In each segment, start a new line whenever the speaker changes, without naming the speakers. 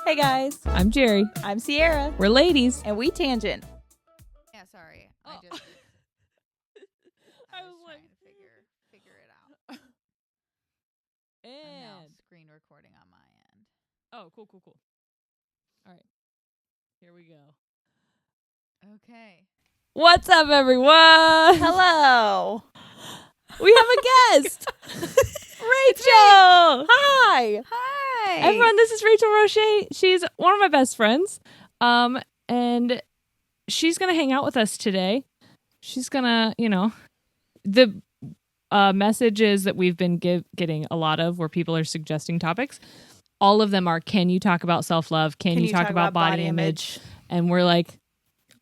Hey guys,
I'm Jerry.
I'm Sierra,
We're ladies.
and we tangent.
Yeah, sorry.
Oh.
I was
like-
trying to figure it out. I'm now
And
screen recording on my end.
oh, cool. All right, here we go.
Okay.
What's up, everyone?
Hello.
We have a guest, Rachel. Hi,
Hi.
everyone. This is Rachel Rosche. She's one of my best friends, and she's gonna hang out with us today. She's gonna, the messages that we've been getting a lot of where people are suggesting topics. All of them are, can you talk about self-love? Can you talk about body image? And we're like,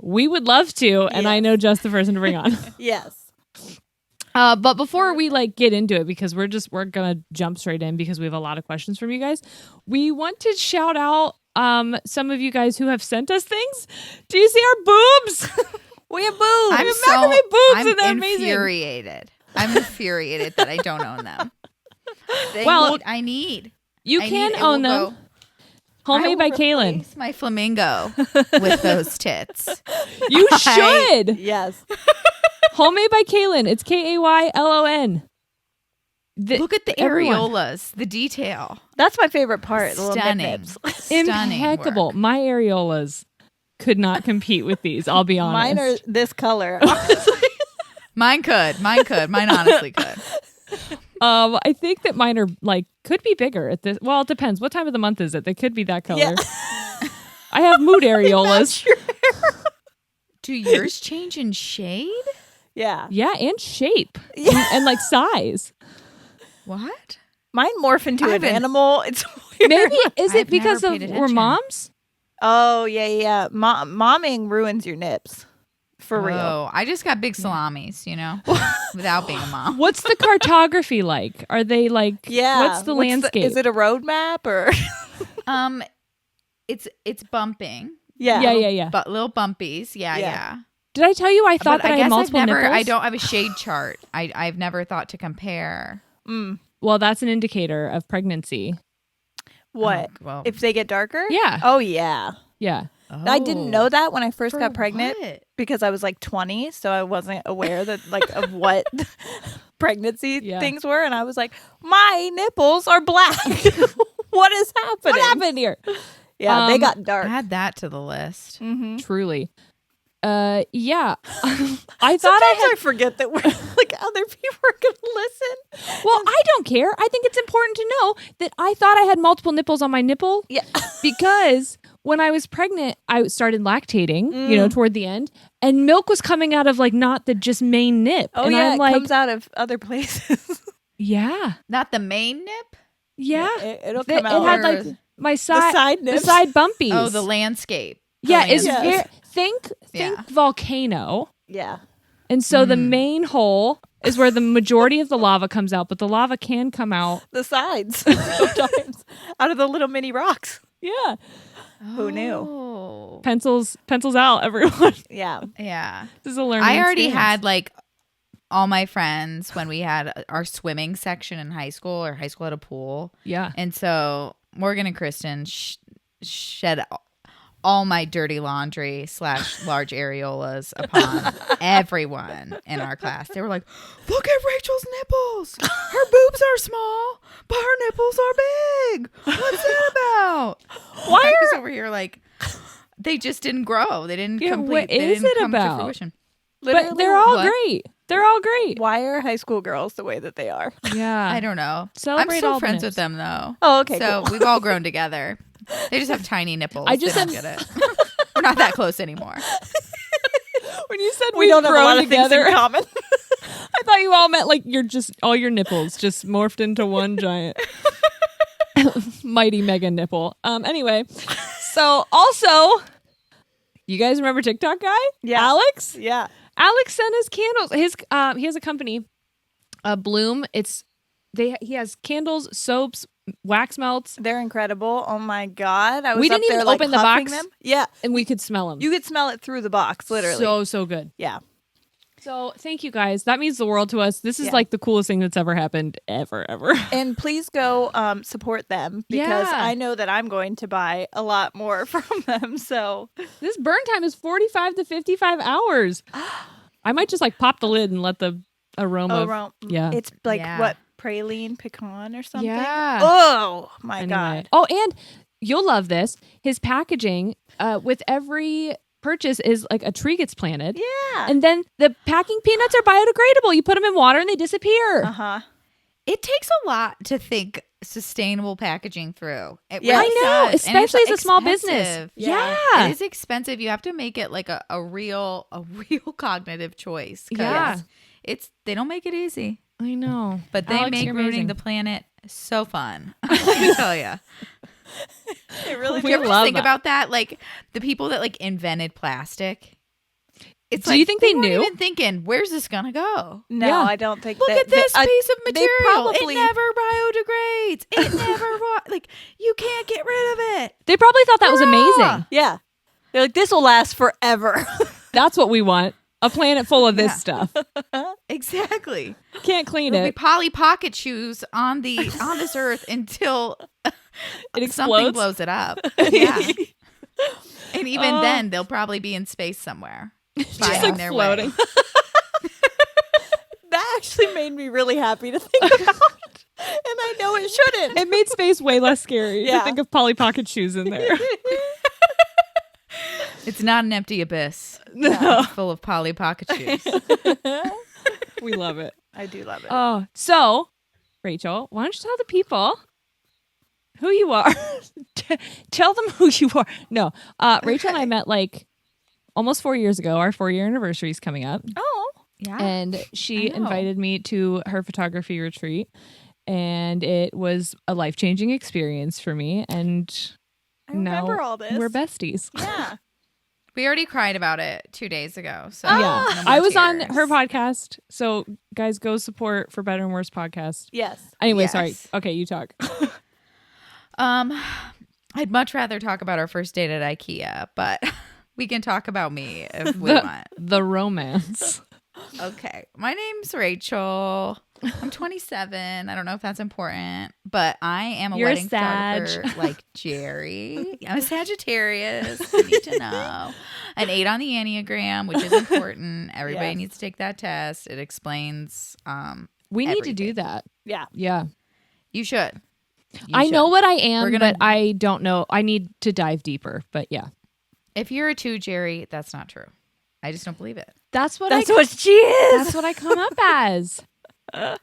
we would love to. And I know just the person to bring on.
Yes.
But before we get into it, because we're going to jump straight in because we have a lot of questions from you guys. We want to shout out some of you guys who have sent us things. Do you see our boobs? We have boobs.
I'm
we have macrame boobs and they're
infuriated. I'm infuriated that I don't own them. I need.
You can own them. Homemade by Kaylin.
Replace my flamingo with those tits.
You should.
Yes.
Homemade by Kaylin. It's Kaylon.
Look at the areolas, the detail.
That's my favorite part. The little
Stunning.
nip-nips.
Stunning
Impeccable.
work.
My areolas could not compete with these. I'll be honest.
Mine are this color.
Mine could. Mine honestly could.
I think that mine are could be bigger at this. Well, it depends. What time of the month is it? They could be that color.
Yeah.
I have mood areolas.
Do yours change in shade?
Yeah.
Yeah, and shape.
Yeah.
And size.
What?
Mine morph into
I
an
haven't-
animal. It's weird.
Maybe is
I've
it because
never
of
paid
we're
attention.
moms?
Oh, yeah. Momming ruins your nips. For real.
Oh, I just got big salamis, without being a mom.
What's the cartography like? Are they
Yeah.
what's the landscape?
Is it a road map or?
It's bumping.
Yeah.
Yeah.
But little bumpies.
Yeah.
Yeah.
Did I tell you I thought
But
that I had multiple
I
nipples?
don't have a shade chart. I've never thought to compare.
Well, that's an indicator of pregnancy.
What?
Oh, well.
If they get darker?
Yeah.
Oh, yeah.
Yeah.
I didn't know that when I first
For
got pregnant
what?
because I was 20, so I wasn't aware that of what pregnancy
Yeah.
things were, and I was like, my nipples are black. What is happening?
What happened here?
Yeah, they got dark.
Add that to the list.
Mm-hmm.
Truly. Yeah. I thought
Sometimes I forget that we're other people are going to listen.
Well, I don't care. I think it's important to know that I thought I had multiple nipples on my nipple.
Yeah.
Because when I was pregnant, I started lactating, toward the end, and milk was coming out of not the just main nip.
Oh,
and
yeah,
I'm
it comes out of other places.
yeah.
Not the main nip?
Yeah.
It'll
It
come out.
had my side,
side
the
nips.
side bumpies.
Oh, the landscape.
yeah. It's
landscape.
think
Yeah.
volcano.
Yeah.
And so the main hole is where the majority of the lava comes out, but the lava can come out.
The sides sometimes out of the little mini rocks.
Yeah.
Who knew?
Oh.
Pencils out, everyone.
Yeah.
Yeah.
This is a learning
I already
experience.
had all my friends when we had our swimming section in high school. Our high school had a pool.
Yeah.
And so Morgan and Kristen shed all my dirty laundry / large areolas upon everyone in our class. They were like, look at Rachel's nipples. Her boobs are small, but her nipples are big. What's that about? Why I was over here they just didn't grow. They didn't
Yeah,
complete.
what
They
is
didn't
it
come to
about?
fruition.
But they're all
What?
great. They're all great.
Why are high school girls the way that they are?
Yeah.
I don't know.
Celebrate
I'm still
all the
friends
nips.
with them though.
Oh, okay.
So
Cool.
we've all grown together. They just have tiny nipples.
I just
They don't get it. We're not that close anymore.
When you said
we
we've
don't have a lot
grown
of things
together,
in common.
I thought you all meant you're just all your nipples just morphed into one giant mighty mega nipple. Anyway, so also, you guys remember TikTok guy?
Yeah.
Alex?
Yeah.
Alex sent us candles. He has a company, Bloom. He has candles, soaps, wax melts,
They're incredible. Oh my God. I was
We
up
didn't
there,
even open the
huffing
box.
them. Yeah.
and we could smell them.
You could smell it through the box, literally.
So good.
yeah.
So thank you guys. That means the world to us. This is
Yeah.
like the coolest thing that's ever happened ever.
And please go support them because
Yeah.
I know that I'm going to buy a lot more from them. So
This burn time is 45 to 55 hours. I might just like pop the lid and let the aroma. Yeah.
It's like
Yeah.
what, praline pecan or something?
Yeah.
Oh my
Anyway.
God.
Oh, and you'll love this. His packaging with every purchase is like a tree gets planted.
Yeah.
And then the packing peanuts are biodegradable. You put them in water and they disappear.
Uh-huh.
It takes a lot to think sustainable packaging through. It
Yeah.
really
I know,
does. And it's
especially as a small business.
expensive.
Yeah.
It is expensive. You have to make it like a real cognitive choice. 'Cause
Yeah.
they don't make it easy.
I know.
But they
Alex,
make
you're
ruining
amazing.
the planet so fun. Let me tell you.
It really
We
You ever just
love
think
that.
about that? Like the people that like invented plastic. It's
Do
like,
you think they
weren't
knew?
even thinking, where's this gonna go?
No,
Yeah.
I don't think
Look
that,
at this
that-
piece of
they
material.
probably-
It never biodegrades. It never like you can't get rid of it.
They probably thought that was amazing.
Yeah. They're like, this will last forever.
That's what we want. A planet full of this
Yeah.
stuff.
Exactly.
Can't clean
There'll be
it.
Polly Pocket shoes on this earth until
It
something
explodes.
blows it up. Yeah. And even
Oh.
then, they'll probably be in space somewhere,
Just
finding
like
their
floating.
way.
That actually made me really happy to think about. And I know it shouldn't.
It made space way less scary to
Yeah.
think of Polly Pocket shoes in there.
It's not an empty abyss.
No.
It's full of Polly Pocket shoes.
We love it.
I do love it.
Oh, so Rachel, why don't you tell the people who you are? Tell them who you are. No, Rachel and I met like almost 4 years ago. Our 4-year anniversary is coming up,
Oh.
Yeah.
and she
I know.
invited me to her photography retreat, and it was a life-changing experience for me. And
I remember
now
all this.
we're besties.
Yeah.
We already cried about it 2 days ago. So
Yeah,
no more
I was on
tears.
her podcast. So guys, go support For Better and Worse podcast.
Yes.
Anyway, sorry.
Yes.
Okay, you talk.
I'd much rather talk about our first date at IKEA, but we can talk about me if we want.
The romance.
Okay. My name's Rachel. I'm 27. I don't know if that's important, but I am a
You're a
wedding
Sag.
photographer like Jerry. I'm a Sagittarius. You need to know. An 8 on the Enneagram, which is important. Everybody
Yes.
needs to take that test. It explains
We need to do
everything.
that.
Yeah.
Yeah.
You should. You
I know
should.
what I am,
We're gonna-
but I don't know. I need to dive deeper. But yeah.
If you're a 2, Jerry, that's not true. I just don't believe it.
That's what
That's what she is.
That's what I come up as.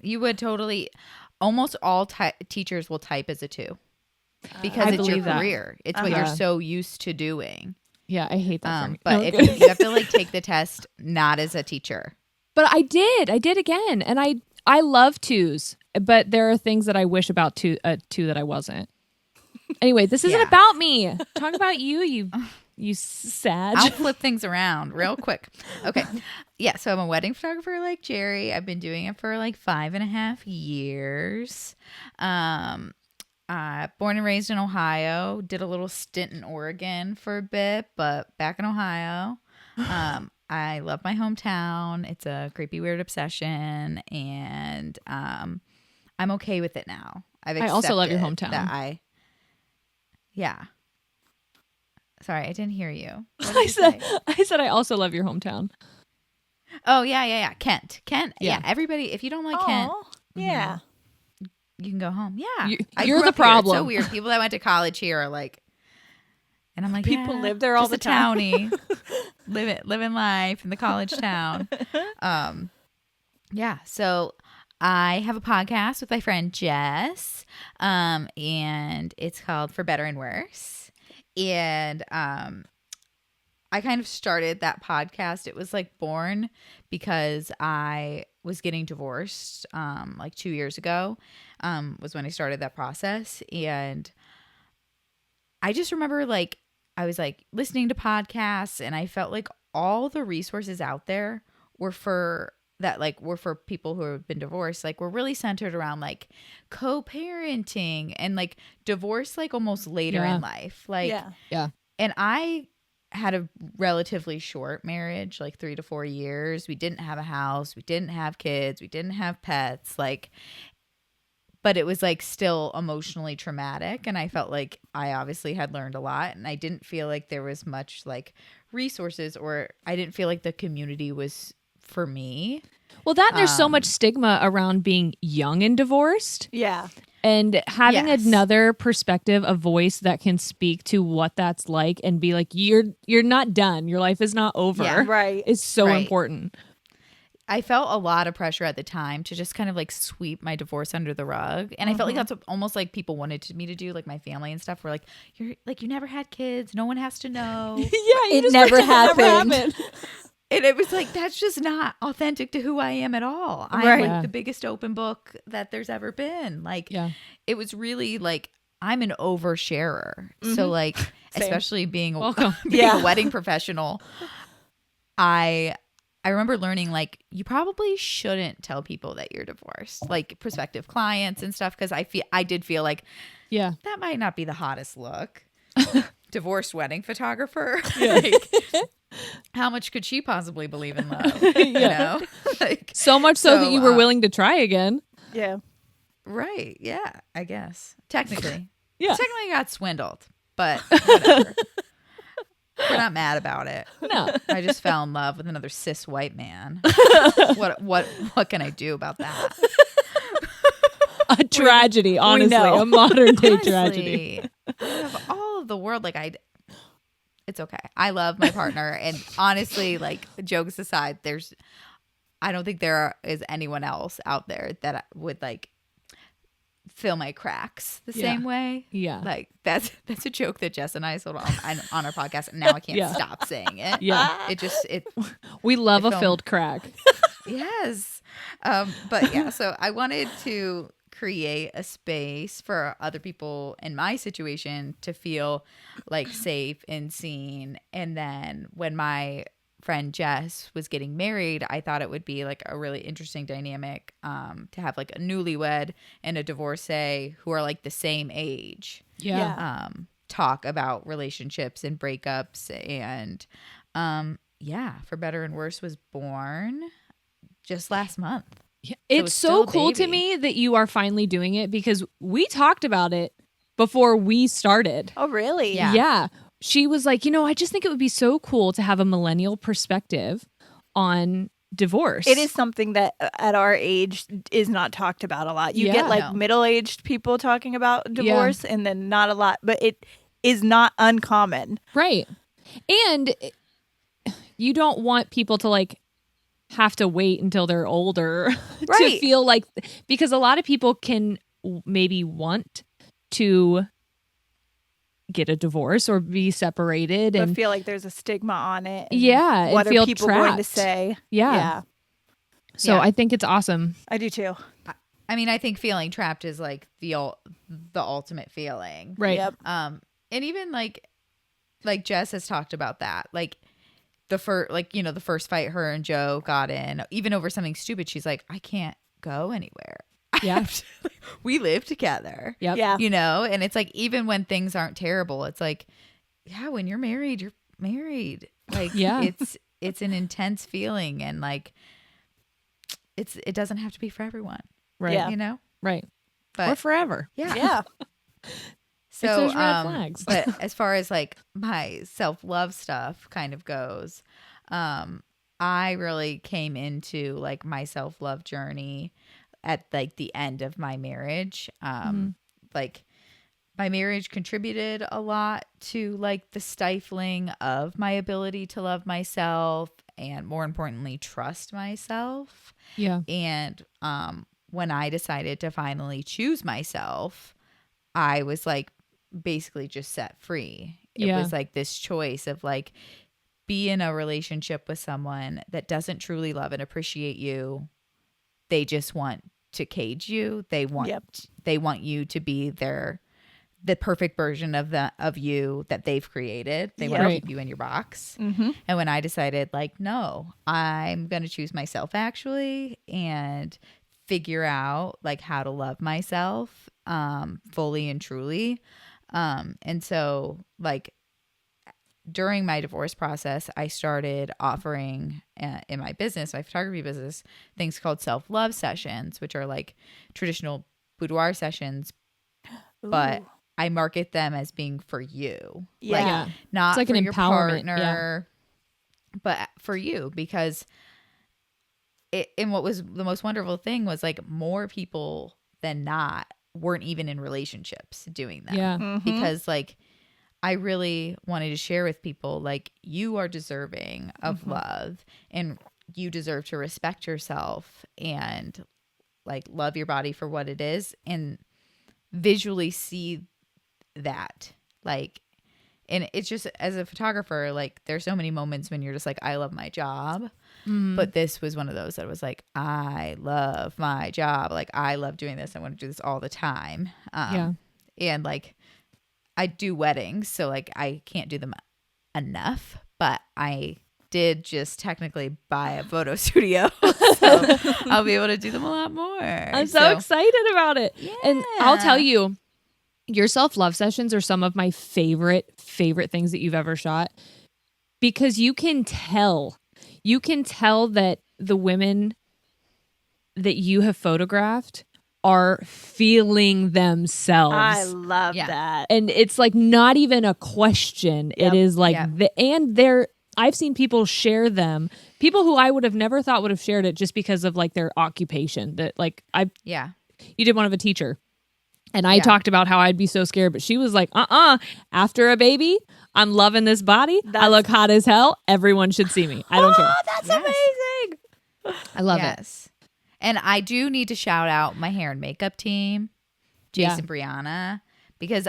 You would totally. Almost all teachers will type as a 2 because
I
it's your
believe that.
career. It's what
Uh-huh.
you're so used to doing.
Yeah, I hate that. for me.
But
No,
if
okay.
you have to like take the test not as a teacher.
But I did again, and I love 2s, but there are things that I wish about 2 that I wasn't. Anyway, this isn't
Yeah.
about me. Talk about you Sag.
I'll flip things around real quick. Okay. Yeah. So I'm a wedding photographer like Jerry. I've been doing it for like 5.5 years. Born and raised in Ohio. Did a little stint in Oregon for a bit, but back in Ohio. I love my hometown. It's a creepy, weird obsession, and I'm okay with it now.
I also love your
accepted
hometown.
that yeah. Sorry, I didn't hear you. What did
I
you
said
say?
I also love your hometown.
Oh yeah. Kent.
Yeah.
Yeah. Everybody, if you don't like Kent,
Aw. Yeah.
you can go home. Yeah. I
You're
grew
the
up here. It's
problem.
so weird. People that went to college here are like, and I'm like,
People
yeah,
live there all
just
the
a
time.
townie, living life in the college town. Yeah. So I have a podcast with my friend Jess, and it's called For Better and Worse. And I kind of started that podcast. It was like born because I was getting divorced like 2 years ago, was when I started that process. And I just remember like I was like listening to podcasts, and I felt like all the resources out there were for people who have been divorced. Like, we're really centered around like co-parenting and like divorce, like almost later
Yeah.
in life. Like,
Yeah.
Yeah.
and I had a relatively short marriage, like 3 to 4 years. We didn't have a house. We didn't have kids. We didn't have pets. Like, but it was like still emotionally traumatic. And I felt like I obviously had learned a lot. And I didn't feel like there was much like resources, or I didn't feel like the community was for me.
Well, that there's so much stigma around being young and divorced.
Yeah.
And having
Yes.
another perspective, a voice that can speak to what that's like and be like, you're not done. Your life is not over.
Yeah,
right.
Is so
Right.
important.
I felt a lot of pressure at the time to just kind of like sweep my divorce under the rug. And I felt like that's what almost like people wanted me to do, like my family and stuff were like, you're like, you never had kids. No one has to know.
Yeah,
It never happened.
And it was like, that's just not authentic to who I am at all. I'm
Right.
like
Yeah.
the biggest open book that there's ever been. Like,
Yeah.
it was really like, I'm an oversharer. So like, especially being,
Welcome.
being
Yeah.
a wedding professional, I remember learning like, you probably shouldn't tell people that you're divorced, like prospective clients and stuff. Cause I did feel like
Yeah.
that might not be the hottest look. Divorced wedding photographer. Like, how much could she possibly believe in love? You know? Like,
So much so that you were
So,
willing to try again.
Yeah.
right. Yeah, I guess. Technically.
Yeah.
Technically got swindled, but whatever. We're not mad about it.
No.
I just fell in love with another cis white man. What can I do about that?
A tragedy, honestly.
know.
A modern day tragedy.
Honestly, out of all of the world, like it's okay. I love my partner, and honestly, like jokes aside, I don't think there is anyone else out there that would like fill my cracks the
Yeah.
same way.
Yeah.
Like that's a joke that Jess and I sold on our podcast, and now I can't
Yeah.
stop saying it.
Yeah.
It
We love
I
a
felt-
filled crack.
yes. But yeah, so I wanted to create a space for other people in my situation to feel like safe and seen. And then when my friend Jess was getting married, I thought it would be like a really interesting dynamic to have like a newlywed and a divorcee who are like the same age
Yeah.
talk about relationships and breakups. And For Better and Worse was born just last month.
Yeah.
it's
It's
still
so
a
cool to
baby.
me that you are finally doing it because we talked about it before we started.
Oh, really?
Yeah.
Yeah. She was like, I just think it would be so cool to have a millennial perspective on divorce.
It is something that at our age is not talked about a lot. You
Yeah.
get like
No.
middle-aged people talking about divorce and then not a lot, but it is not uncommon.
Right. And you don't want people to like have to wait until they're older to
Right.
feel like, because a lot of people can maybe want to get a divorce or be separated
But
and
feel like there's a stigma on it. and
Yeah, and
What are
feel
people going to
trapped.
say?
yeah.
Yeah,
So
Yeah.
I think it's awesome.
I do too.
I mean, I think feeling trapped is like the ultimate feeling.
Right.
Yep.
And even like Jess has talked about that. Like the first fight her and Joe got in, even over something stupid, she's like, I can't go anywhere.
Yeah.
We live together.
Yep.
Yeah.
You know, and it's like, even when things aren't terrible, it's like, yeah, when you're married, you're married. Like,
Yeah.
it's an intense feeling, and like, it doesn't have to be for everyone,
Right.
Yeah.
you know?
Right.
But
Or forever.
yeah.
Yeah.
So,
those red flags.
but as far as like my self-love stuff kind of goes, I really came into like my self-love journey at like the end of my marriage. Like my marriage contributed a lot to like the stifling of my ability to love myself and, more importantly, trust myself.
Yeah.
And when I decided to finally choose myself, I was like basically just set free. It
Yeah.
was like this choice of like, be in a relationship with someone that doesn't truly love and appreciate you. They just want to cage you. They want
Yep.
they want you to be the perfect version of you that they've created. They want to
Right.
keep you in your box.
Mm-hmm.
And when I decided like, no, I'm going to choose myself actually and figure out like how to love myself fully and truly. And so like during my divorce process, I started offering in my business, my photography business, things called self-love sessions, which are like traditional boudoir sessions, but
Ooh.
I market them as being for you.
Yeah.
Yeah.
Not
It's like
for
an
your
empowerment,
partner, but for you, because and what was the most wonderful thing was like more people than not weren't even in relationships doing them.
Yeah.
Mhm.
Because like I really wanted to share with people, like, you are deserving of love, and you deserve to respect yourself and like love your body for what it is, and visually see that. Like, and it's just, as a photographer, like there's so many moments when you're just like, I love my job. But this was one of those that was like, I love my job. Like, I love doing this. I want to do this all the time. And like, I do weddings, so like I can't do them enough, but I did just technically buy a photo studio, so I'll be able to do them a lot more.
I'm so excited about it.
Yeah.
And I'll tell you, your self-love sessions are some of my favorite things that you've ever shot, because you can tell that the women that you have photographed are feeling themselves.
I love
Yeah.
that.
And it's like not even a question.
Yep.
It is like
Yep.
I've seen people share them, people who I would have never thought would have shared it just because of like their occupation. That like you did one of a teacher. And I talked about how I'd be so scared, but she was like, after a baby, I'm loving this body. I look hot as hell. Everyone should see me. I don't care.
That's amazing.
I love it.
And I do need to shout out my hair and makeup team, Jason, Brianna, because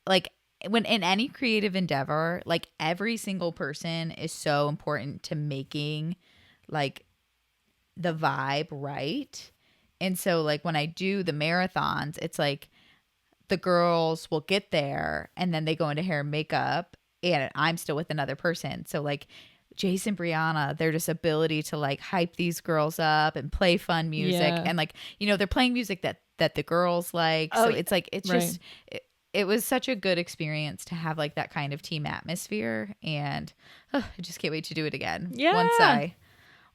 like when in any creative endeavor, like every single person is so important to making like the vibe right. And so like when I do the marathons, it's like the girls will get there and then they go into hair and makeup and I'm still with another person. So like Jason, Brianna, their just ability to like hype these girls up and play fun music.
Yeah.
And like, you know, they're playing music that the girls like. So it's like, it's just, it was such a good experience to have like that kind of team atmosphere. And I just can't wait to do it again.
Yeah.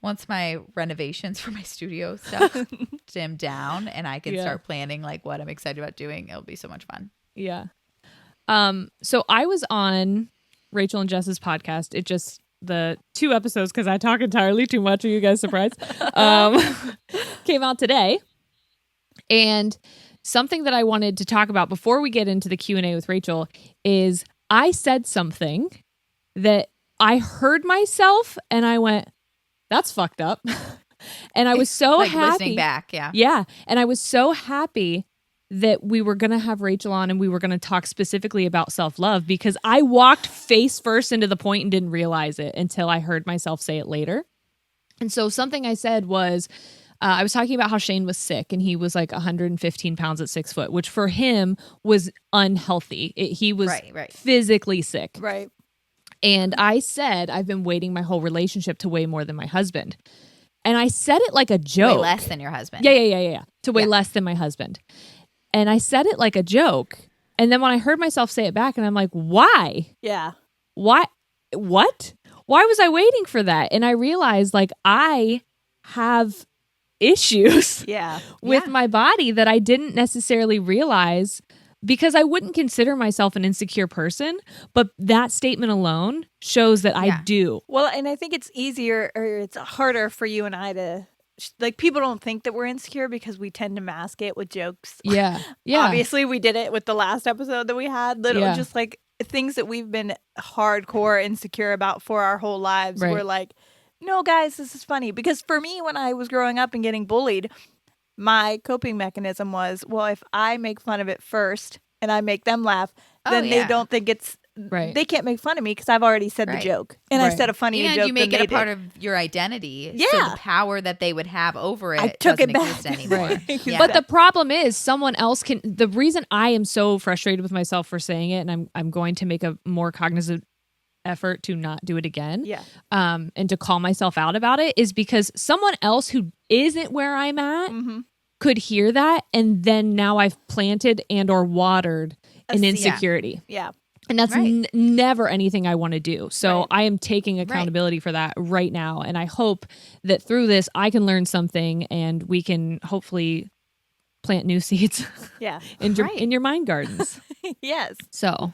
Once my renovations for my studio stuff dim down and I can start planning like what I'm excited about doing, it'll be so much fun.
Yeah. So I was on Rachel and Jess's podcast. It just, the 2 episodes, because I talk entirely too much. Are you guys surprised? Came out today. And something that I wanted to talk about before we get into the Q&A with Rachel is I said something that I heard myself and I went, that's fucked up. And I was so
like
happy.
Listening back, yeah.
Yeah. And I was so happy that we were going to have Rachel on and we were going to talk specifically about self-love, because I walked face first into the point and didn't realize it until I heard myself say it later. And so something I said was, I was talking about how Shane was sick and he was like 115 pounds at 6 foot, which for him was unhealthy. He was physically sick.
Right.
And I said, I've been waiting my whole relationship to weigh more than my husband. And I said it like a joke.
Way less than your husband.
Yeah. To weigh less than my husband. And I said it like a joke. And then when I heard myself say it back, and I'm like, why?
Yeah.
Why? What? Why was I waiting for that? And I realized like I have issues with my body that I didn't necessarily realize, because I wouldn't consider myself an insecure person. But that statement alone shows that I do.
Well, and I think it's easier, or it's harder for you and I to, like, people don't think that we're insecure because we tend to mask it with jokes.
Yeah.
Obviously, we did it with the last episode that we had. Just like things that we've been hardcore insecure about for our whole lives.
Right.
We're like, no, guys, this is funny. Because for me, when I was growing up and getting bullied, my coping mechanism was, well, if I make fun of it first and I make them laugh, then they don't think it's, they can't make fun of me because I've already said the joke. And I said a funnier joke.
And you make
than
it a
they
part
did.
of your identity.
Yeah.
So the power that they would have over it
I took
doesn't
it back.
exist anymore. Yeah.
But the problem is someone else can, the reason I am so frustrated with myself for saying it, and I'm going to make a more cognizant effort to not do it again.
Yeah.
And to call myself out about it, is because someone else who isn't where I'm at could hear that. And then now I've planted and or watered an insecurity.
Yeah.
And that's never anything I want to do. So I am taking accountability for that right now. And I hope that through this, I can learn something and we can hopefully plant new seeds in your mind gardens.
Yes.
So.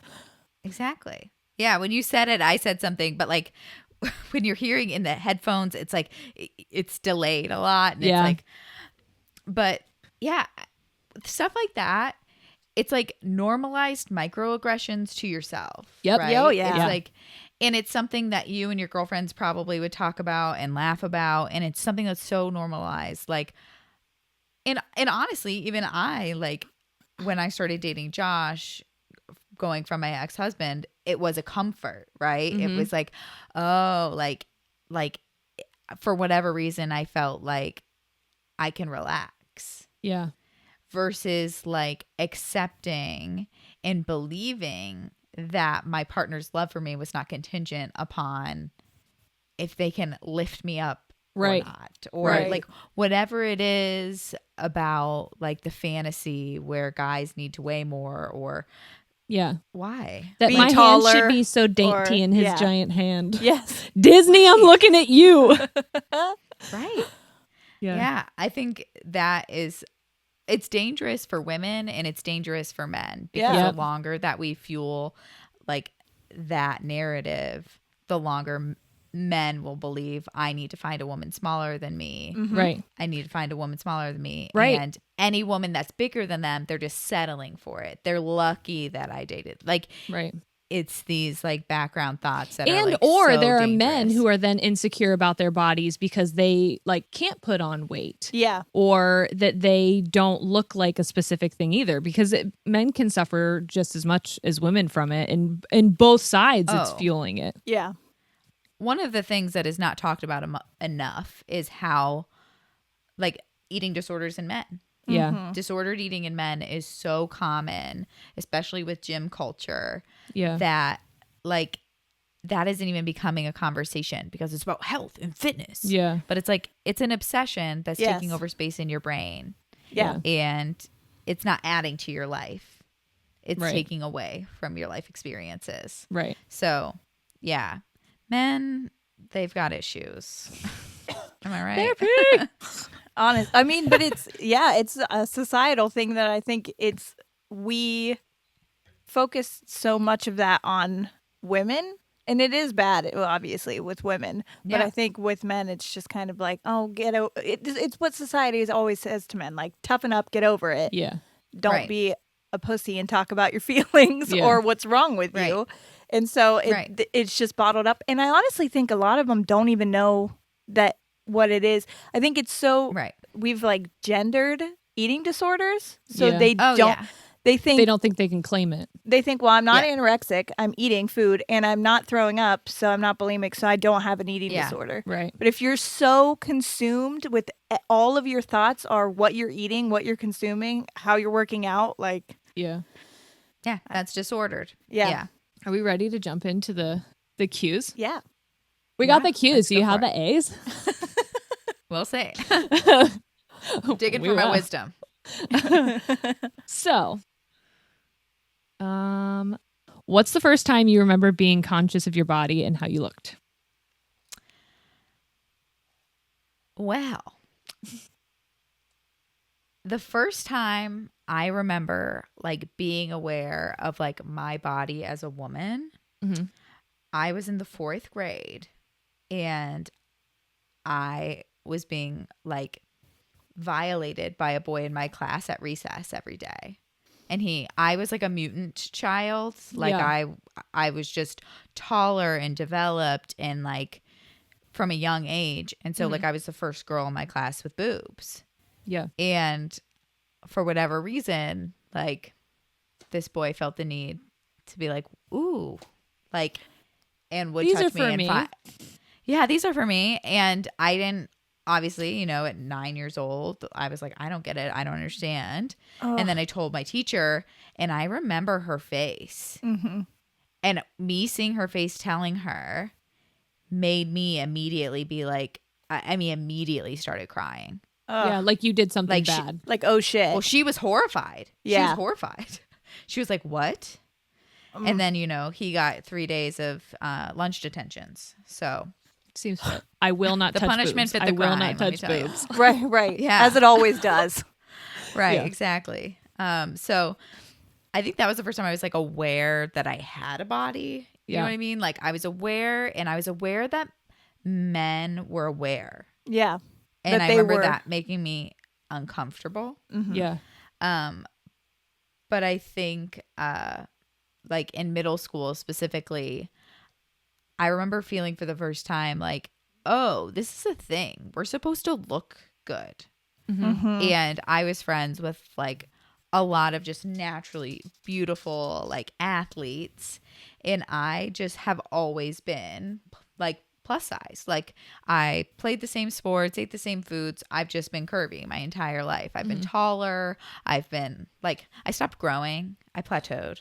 Exactly. Yeah. When you said it, I said something, but like when you're hearing in the headphones, it's like, it's delayed a lot. And it's like, but yeah, stuff like that. It's like normalized microaggressions to yourself.
Yep.
Right?
Oh, yeah.
It's like, and it's something that you and your girlfriends probably would talk about and laugh about. And it's something that's so normalized. Like, and honestly, even I, like, when I started dating Josh, going from my ex-husband, it was a comfort, right? It was like, oh, like for whatever reason, I felt like I can relax.
Yeah.
Versus like accepting and believing that my partner's love for me was not contingent upon if they can lift me up or not. Or like whatever it is about like the fantasy where guys need to weigh more or why?
That
be
my
taller,
hand should be so dainty in his giant hand.
Yes.
Disney, I'm looking at you.
Right. Yeah. I think that is... It's dangerous for women and it's dangerous for men because the longer that we fuel like that narrative, the longer men will believe I need to find a woman smaller than me.
Right.
I need to find a woman smaller than me.
Right.
And any woman that's bigger than them, they're just settling for it. They're lucky that I dated. Like, it's these like background thoughts that are like
or
so
there are
dangerous.
men who are then insecure about their bodies because they like can't put on weight.
Yeah.
Or that they don't look like a specific thing either because men can suffer just as much as women from it. And in both sides, it's fueling it.
Yeah.
One of the things that is not talked about enough is how like eating disorders in men.
Yeah.
Disordered eating in men is so common, especially with gym culture.
Yeah.
That like that isn't even becoming a conversation because it's about health and fitness.
Yeah.
But it's like it's an obsession that's taking over space in your brain.
Yeah.
And it's not adding to your life. It's
Right.
taking away from your life experiences.
Right.
So, yeah. Men, they've got issues. Am I right?
Therapy.
Honest. I mean, but it's a societal thing that I think we focus so much of that on women, and it is bad, obviously, with women. But I think with men, it's just kind of like, oh, it's what society always says to men, like, toughen up, get over it.
Yeah.
Don't be a pussy and talk about your feelings or what's wrong with you. And so it's just bottled up. And I honestly think a lot of them don't even know that what it is. I think it's so we've like gendered eating disorders, so they don't. They
don't think they can claim it.
They think, well, I'm not anorexic. I'm eating food, and I'm not throwing up, so I'm not bulimic, so I don't have an eating disorder.
Right.
But if you're so consumed with all of your thoughts are what you're eating, what you're consuming, how you're working out, like
that's disordered.
Yeah.
Are we ready to jump into the cues?
Yeah.
We got the cues. Do you have the A's?
We'll see. Digging for my wisdom.
So, what's the first time you remember being conscious of your body and how you looked?
Well, the first time I remember like being aware of like my body as a woman, I was in the 4th grade and I was being like violated by a boy in my class at recess every day. And I was like a mutant child. Like I was just taller and developed and like from a young age. And so like I was the first girl in my class with boobs.
Yeah.
And for whatever reason, like this boy felt the need to be like, ooh, like, and would
these
touch
are
me.
For me.
Yeah, these are for me. And I didn't, obviously, you know, at 9 years old, I was like, I don't get it. I don't understand. Oh. And then I told my teacher, and I remember her face. And me seeing her face telling her made me immediately be like, I mean, immediately started crying.
Yeah, like you did something bad.
Like, oh shit.
Well, she was horrified.
Yeah.
She was horrified. She was like, what? And then, he got 3 days of lunch detentions. So
seems fair. I will not
the
touch
punishment
boobs.
fit the
I will
crime,
not
let me
touch
tell you.
boobs.
Right.
Yeah.
As it always does.
Right,
Yeah.
exactly. So I think that was the first time I was like aware that I had a body. You know what I mean? Like I was aware, and I was aware that men were aware.
Yeah.
And I remember that making me uncomfortable.
Mm-hmm.
Yeah.
But I think like in middle school specifically, I remember feeling for the first time like, oh, this is a thing. We're supposed to look good.
Mm-hmm.
And I was friends with like a lot of just naturally beautiful like athletes. And I just have always been like plus size. Like I played the same sports, ate the same foods. I've just been curvy my entire life. I've been taller. I've been like, I stopped growing. I plateaued.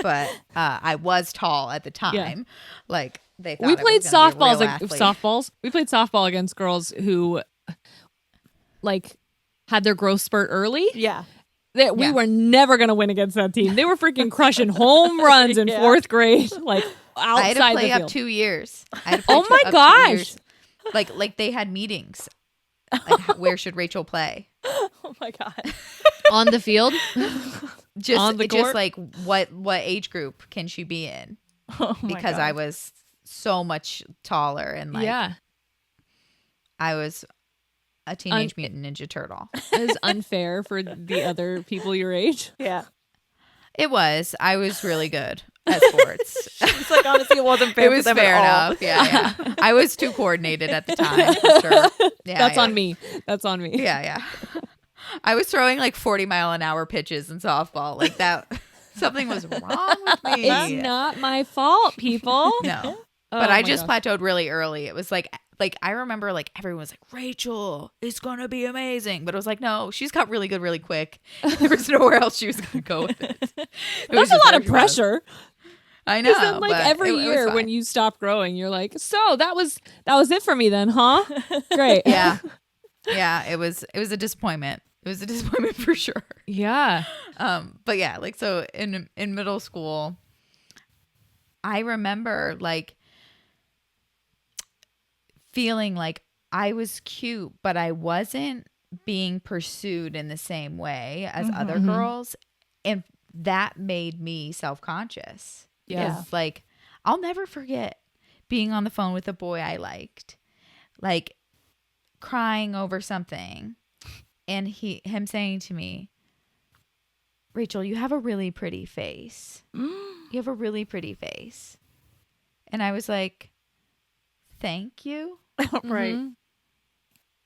But I was tall at the time.
Yeah.
Like they thought
We played softballs.
softballs.
We played softball against girls who like had their growth spurt early.
Yeah.
We were never going to win against that team. They were freaking crushing home runs in fourth grade, like outside
I had to play
the
up
field.
2 years. I had to play
Oh my
up 2
gosh.
years. Like they had meetings. Like where should Rachel play?
Oh my God.
On the field?
Just
On the
just
court?
like what age group can she be in?
Oh my
Because
God.
I was so much taller and like I was a teenage mutant ninja turtle.
It was unfair for the other people your age.
Yeah.
It was. I was really good at sports.
It's like, honestly, it wasn't fair.
It was
for them
fair
at all.
enough. Yeah. I was too coordinated at the time. For sure. Yeah,
That's on me. That's on me.
Yeah. I was throwing like 40-mile-an-hour pitches in softball. Like that. Something was wrong with me.
It's not my fault, people.
No.
Oh
But I
my
just
gosh.
plateaued really early. It was like I remember like everyone was like, Rachel is gonna be amazing, but it was like, no, she's got really good really quick. There was nowhere else she was gonna go with it.
That's a lot of pressure.
I know.
Then, like
but
every
it was
year
fine.
when you stop growing, you're like, so that was it for me then, huh? Great.
yeah, it was a disappointment. It was a disappointment for sure.
Yeah.
But yeah, like so in middle school, I remember like feeling like I was cute, but I wasn't being pursued in the same way as other girls. And that made me self-conscious.
Yeah.
Because, like, I'll never forget being on the phone with a boy I liked, like crying over something. And him saying to me, Rachel, you have a really pretty face. You have a really pretty face. And I was like, thank you.
Right.
Mm-hmm.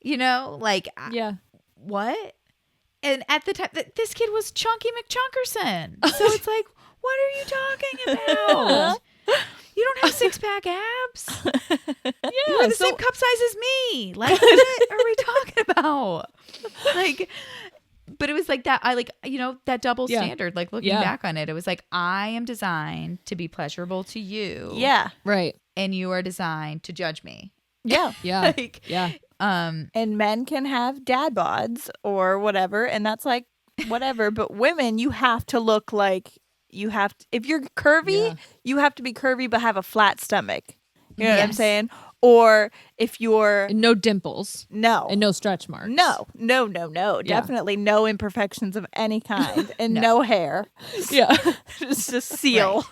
You know, like,
Yeah.
what? And at the time, this kid was Chunky McChunkerson. So it's like, what are you talking about? You don't have six-pack abs. You are the same cup size as me. Like, what are we talking about? Like, but it was like that. I like, that double standard. Like looking back on it, it was like, I am designed to be pleasurable to you.
Yeah.
Right.
And you are designed to judge me.
Yeah.
Yeah.
Like,
Yeah.
And men can have dad bods or whatever, and that's like whatever. But women, you have to look like if you're curvy, you have to be curvy but have a flat stomach. You know what I'm saying? Or if you're
And no dimples.
no.
And no stretch marks.
No.
Yeah.
Definitely no imperfections of any kind and no hair.
Yeah.
It's just seal.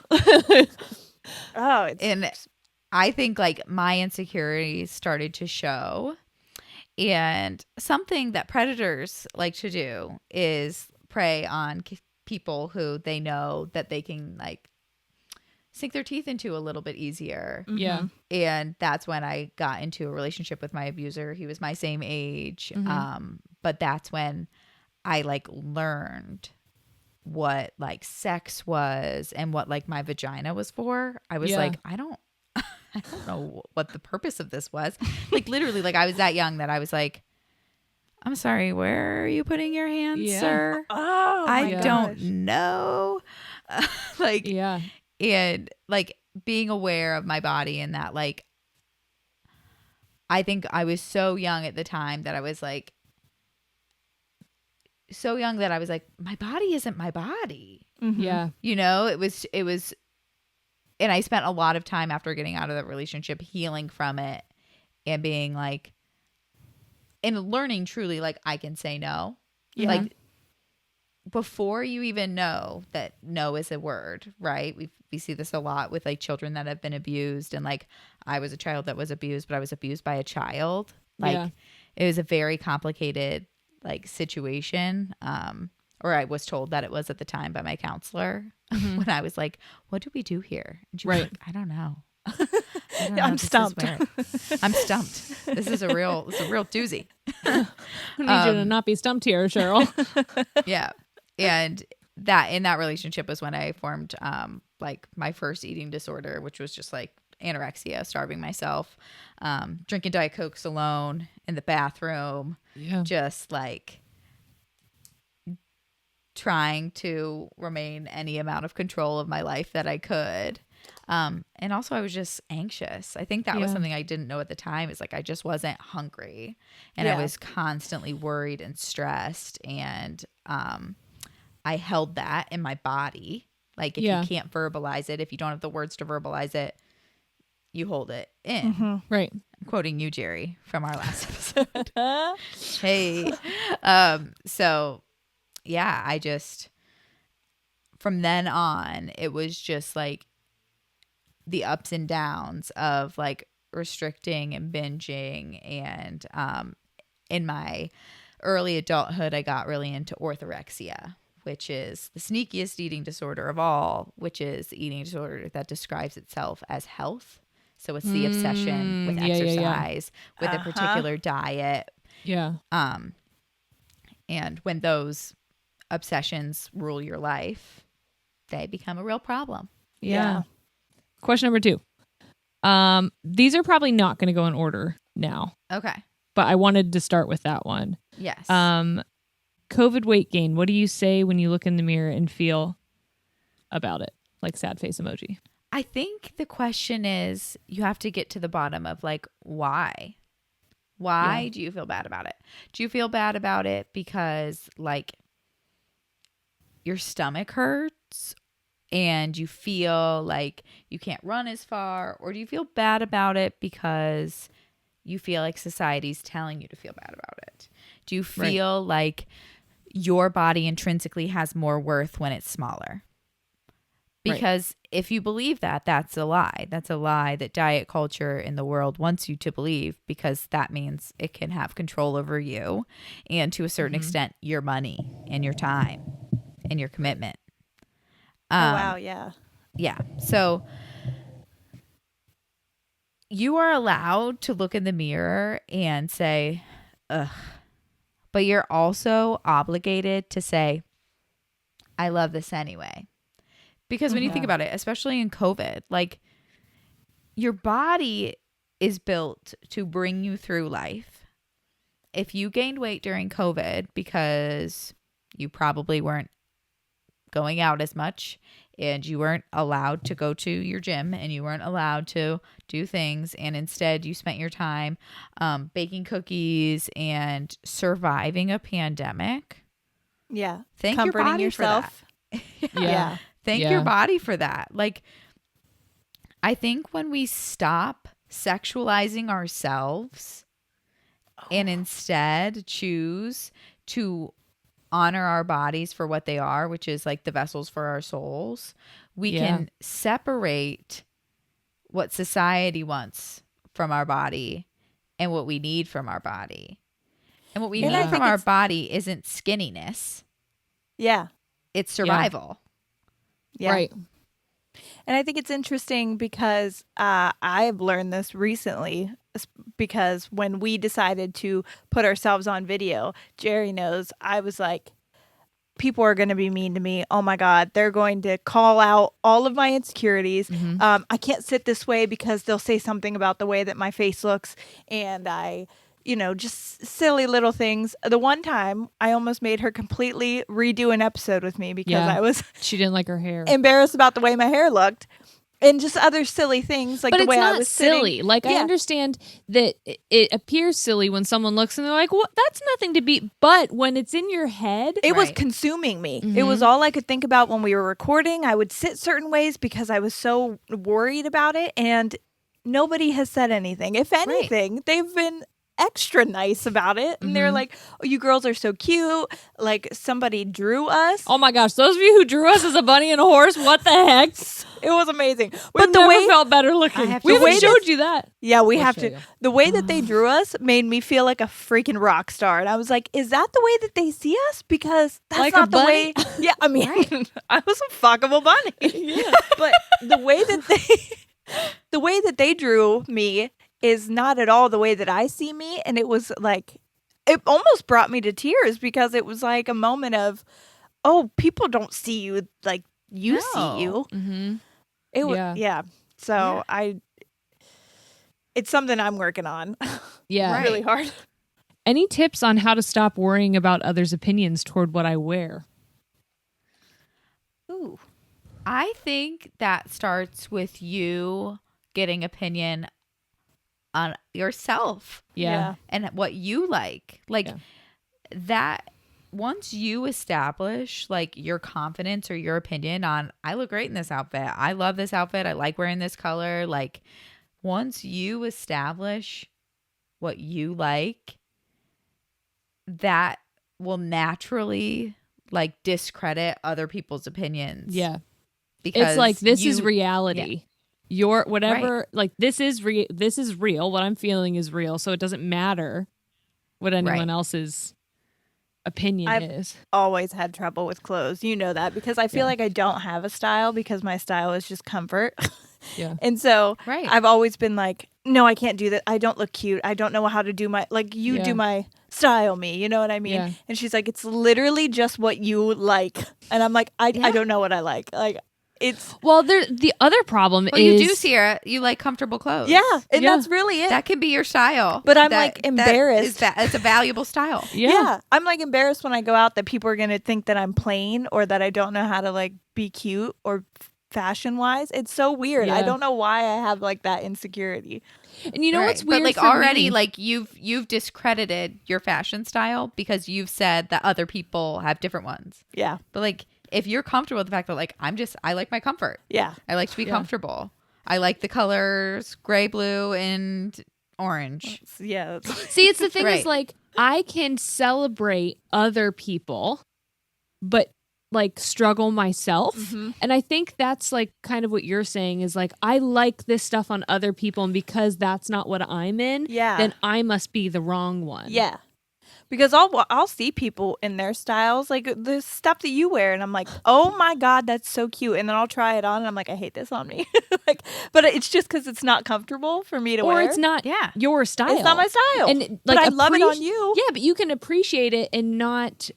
And I think like my insecurities started to show. And something that predators like to do is prey on people who they know that they can like sink their teeth into a little bit easier.
Yeah.
And that's when I got into a relationship with my abuser. He was my same age. But that's when I like learned what like sex was and what like my vagina was for. I was like, I don't know what the purpose of this was. Like literally, like I was that young that I was like, I'm sorry, where are you putting your hands, sir?
Oh,
I don't know. Like,
Yeah.
and like being aware of my body and that, like, I think I was so young at the time that I was like, so young that I was like, my body isn't my body.
Mm-hmm.
Yeah.
You know, it was, and I spent a lot of time after getting out of that relationship healing from it and being like, and learning truly, like, I can say no.
Yeah.
Like, before you even know that no is a word, right? We see this a lot with like children that have been abused. And like, I was a child that was abused, but I was abused by a child. Like, it was a very complicated like situation. Or I was told that it was at the time by my counselor when I was like, what do we do here? And she was like, I don't know.
I'm stumped.
I'm stumped. This is a real doozy.
I need you to not be stumped here, Cheryl.
Yeah. And that in that relationship was when I formed like my first eating disorder, which was just like anorexia, starving myself, drinking Diet Cokes alone in the bathroom, just like trying to remain any amount of control of my life that I could. And also I was just anxious. I think that was something I didn't know at the time, is like, I just wasn't hungry and I was constantly worried and stressed. And, I held that in my body. Like, if you can't verbalize it, if you don't have the words to verbalize it, you hold it in.
Mm-hmm.
Right.
I'm quoting you, Jerry, from our last episode. Hey. So yeah, I just, from then on, it was just like the ups and downs of like restricting and binging. And in my early adulthood, I got really into orthorexia, which is the sneakiest eating disorder of all, which is the eating disorder that describes itself as health. So it's the obsession with exercise, with a particular diet.
Yeah.
And when those obsessions rule your life, they become a real problem.
Yeah. Question number 2. These are probably not going to go in order now.
Okay.
But I wanted to start with that one.
Yes.
COVID weight gain. What do you say when you look in the mirror and feel about it? Like sad face emoji.
I think the question is, you have to get to the bottom of like, why? Why do you feel bad about it? Do you feel bad about it because like your stomach hurts and you feel like you can't run as far? Or do you feel bad about it because you feel like society's telling you to feel bad about it? Do you feel like your body intrinsically has more worth when it's smaller? Because if you believe that, that's a lie. That's a lie that diet culture in the world wants you to believe, because that means it can have control over you and, to a certain extent, your money and your time and your commitment.
Wow, yeah.
Yeah. So you are allowed to look in the mirror and say, ugh. But you're also obligated to say, I love this anyway. Because when you think about it, especially in COVID, like, your body is built to bring you through life. If you gained weight during COVID because you probably weren't going out as much and you weren't allowed to go to your gym and you weren't allowed to do things, and instead you spent your time baking cookies and surviving a pandemic.
Yeah.
Thank your body
yourself.
for that.
Yeah.
Thank your body for that. Like, I think when we stop sexualizing ourselves and instead choose to honor our bodies for what they are, which is like the vessels for our souls, we can separate what society wants from our body and what we need from our body. And what we need from our body isn't skinniness.
Yeah.
It's survival.
Yeah.
Right.
And I think it's interesting because I've learned this recently, because when we decided to put ourselves on video, Jerry knows, I was like, people are going to be mean to me. Oh my God, they're going to call out all of my insecurities. I can't sit this way because they'll say something about the way that my face looks. And just silly little things. The one time I almost made her completely redo an episode with me because I was
she didn't like her hair.
embarrassed about the way my hair looked. And just other silly things like
but
the way I
it's not
was
silly.
sitting.
Like, I understand that it appears silly when someone looks and they're like, well, that's nothing to be. But when it's in your head,
it was consuming me.
Mm-hmm.
It was all I could think about when we were recording. I would sit certain ways because I was so worried about it. And nobody has said anything. If anything, they've been extra nice about it. And they're like, oh, you girls are so cute. Like, somebody drew us.
oh my gosh, those of you who drew us as a bunny and a horse, what the heck?
It was amazing.
But the way felt better looking. We haven't showed you that.
Yeah, we have to. The way that they drew us made me feel like a freaking rock star. And I was like, is that the way that they see us? Because that's
like
not
a
the
bunny?
way. Yeah, I mean, I was a fuckable bunny. Yeah. But the way that they drew me is not at all the way that I see me. And it was like, it almost brought me to tears because it was like a moment of, oh, people don't see you like you see you.
Mm-hmm.
It was, So it's something I'm working on.
Yeah.
Really hard.
Any tips on how to stop worrying about others' opinions toward what I wear?
Ooh.
I think that starts with you getting opinion on yourself.
Yeah.
And what you like. Like that, once you establish like your confidence or your opinion on, I look great in this outfit. I love this outfit. I like wearing this color. Like once you establish what you like, that will naturally like discredit other people's opinions.
Yeah.
Because
it's like, this is reality. Your whatever,
Right.
like this is real. What I'm feeling is real. So it doesn't matter what anyone else's opinion is.
Always had trouble with clothes. You know that because I feel like I don't have a style because my style is just comfort.
Yeah.
And so I've always been like, no, I can't do that. I don't look cute. I don't know how to do my, like you do my style me. You know what I mean?
Yeah.
And she's like, it's literally just what you like. And I'm like, I don't know what I like. Like, it's
well, the other problem is
you do, Sierra. You like comfortable clothes.
Yeah, and that's really it.
That can be your style.
But I'm like embarrassed.
It's a valuable style.
Yeah, I'm like embarrassed when I go out that people are gonna think that I'm plain or that I don't know how to like be cute or fashion wise. It's so weird. I don't know why I have like that insecurity.
And you know what's weird?
But like
for
already,
me?
like you've discredited your fashion style because you've said that other people have different ones.
Yeah,
but like. If you're comfortable with the fact that like I like my comfort.
Yeah.
I like to be comfortable. I like the colors gray, blue, and orange.
Yeah.
See, it's the thing is like I can celebrate other people, but like struggle myself. Mm-hmm. And I think that's like kind of what you're saying is like I like this stuff on other people, and because that's not what I'm in, then I must be the wrong one.
Yeah. Because I'll see people in their styles, like the stuff that you wear, and I'm like, oh my God, that's so cute. And then I'll try it on, and I'm like, I hate this on me. Like, but it's just because it's not comfortable for me to wear.
Or it's not your style.
It's not my style.
And like,
but I love it on you.
Yeah, but you can appreciate it and not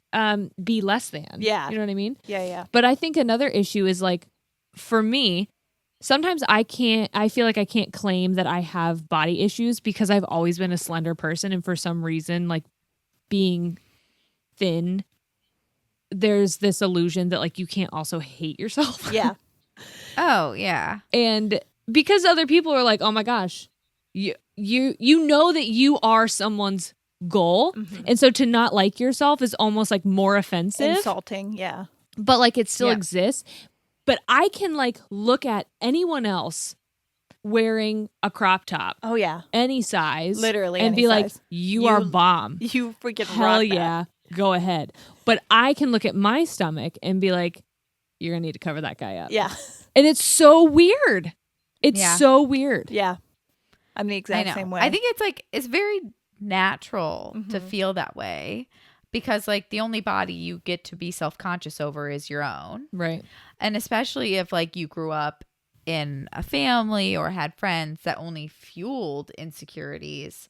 be less than.
Yeah.
You know what I mean?
Yeah.
But I think another issue is like, for me, sometimes I feel like I can't claim that I have body issues because I've always been a slender person. And for some reason, like, being thin, there's this illusion that like you can't also hate yourself.
Yeah.
Oh yeah.
And because other people are like, oh my gosh, you know that you are someone's goal, and so to not like yourself is almost like more offensive,
insulting. Yeah.
But like it still exists. But I can like look at anyone else wearing a crop top.
Oh yeah.
Any size.
Literally.
And
any
be
size.
like, you are bomb.
You freaking
hell
rock
yeah. Go ahead. But I can look at my stomach and be like, you're gonna need to cover that guy up.
Yeah.
And it's so weird. It's so weird.
Yeah. I'm the exact same way.
I think it's like it's very natural to feel that way. Because like the only body you get to be self-conscious over is your own.
Right.
And especially if like you grew up in a family or had friends that only fueled insecurities,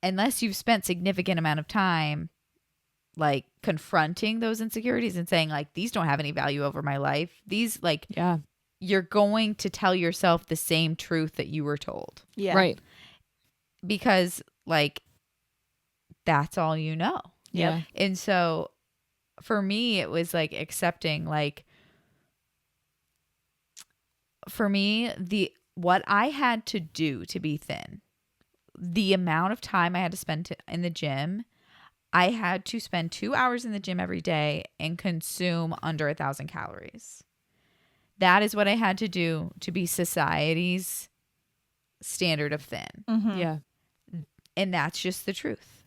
unless you've spent significant amount of time like confronting those insecurities and saying like, these don't have any value over my life. These like, you're going to tell yourself the same truth that you were told.
Yeah.
Right.
Because like, that's all you know.
Yeah.
And so for me, it was like accepting like, for me, what I had to do to be thin, the amount of time I had to spend in the gym, I had to spend 2 hours in the gym every day and consume under 1,000 calories. That is what I had to do to be society's standard of thin.
Mm-hmm.
Yeah.
And that's just the truth.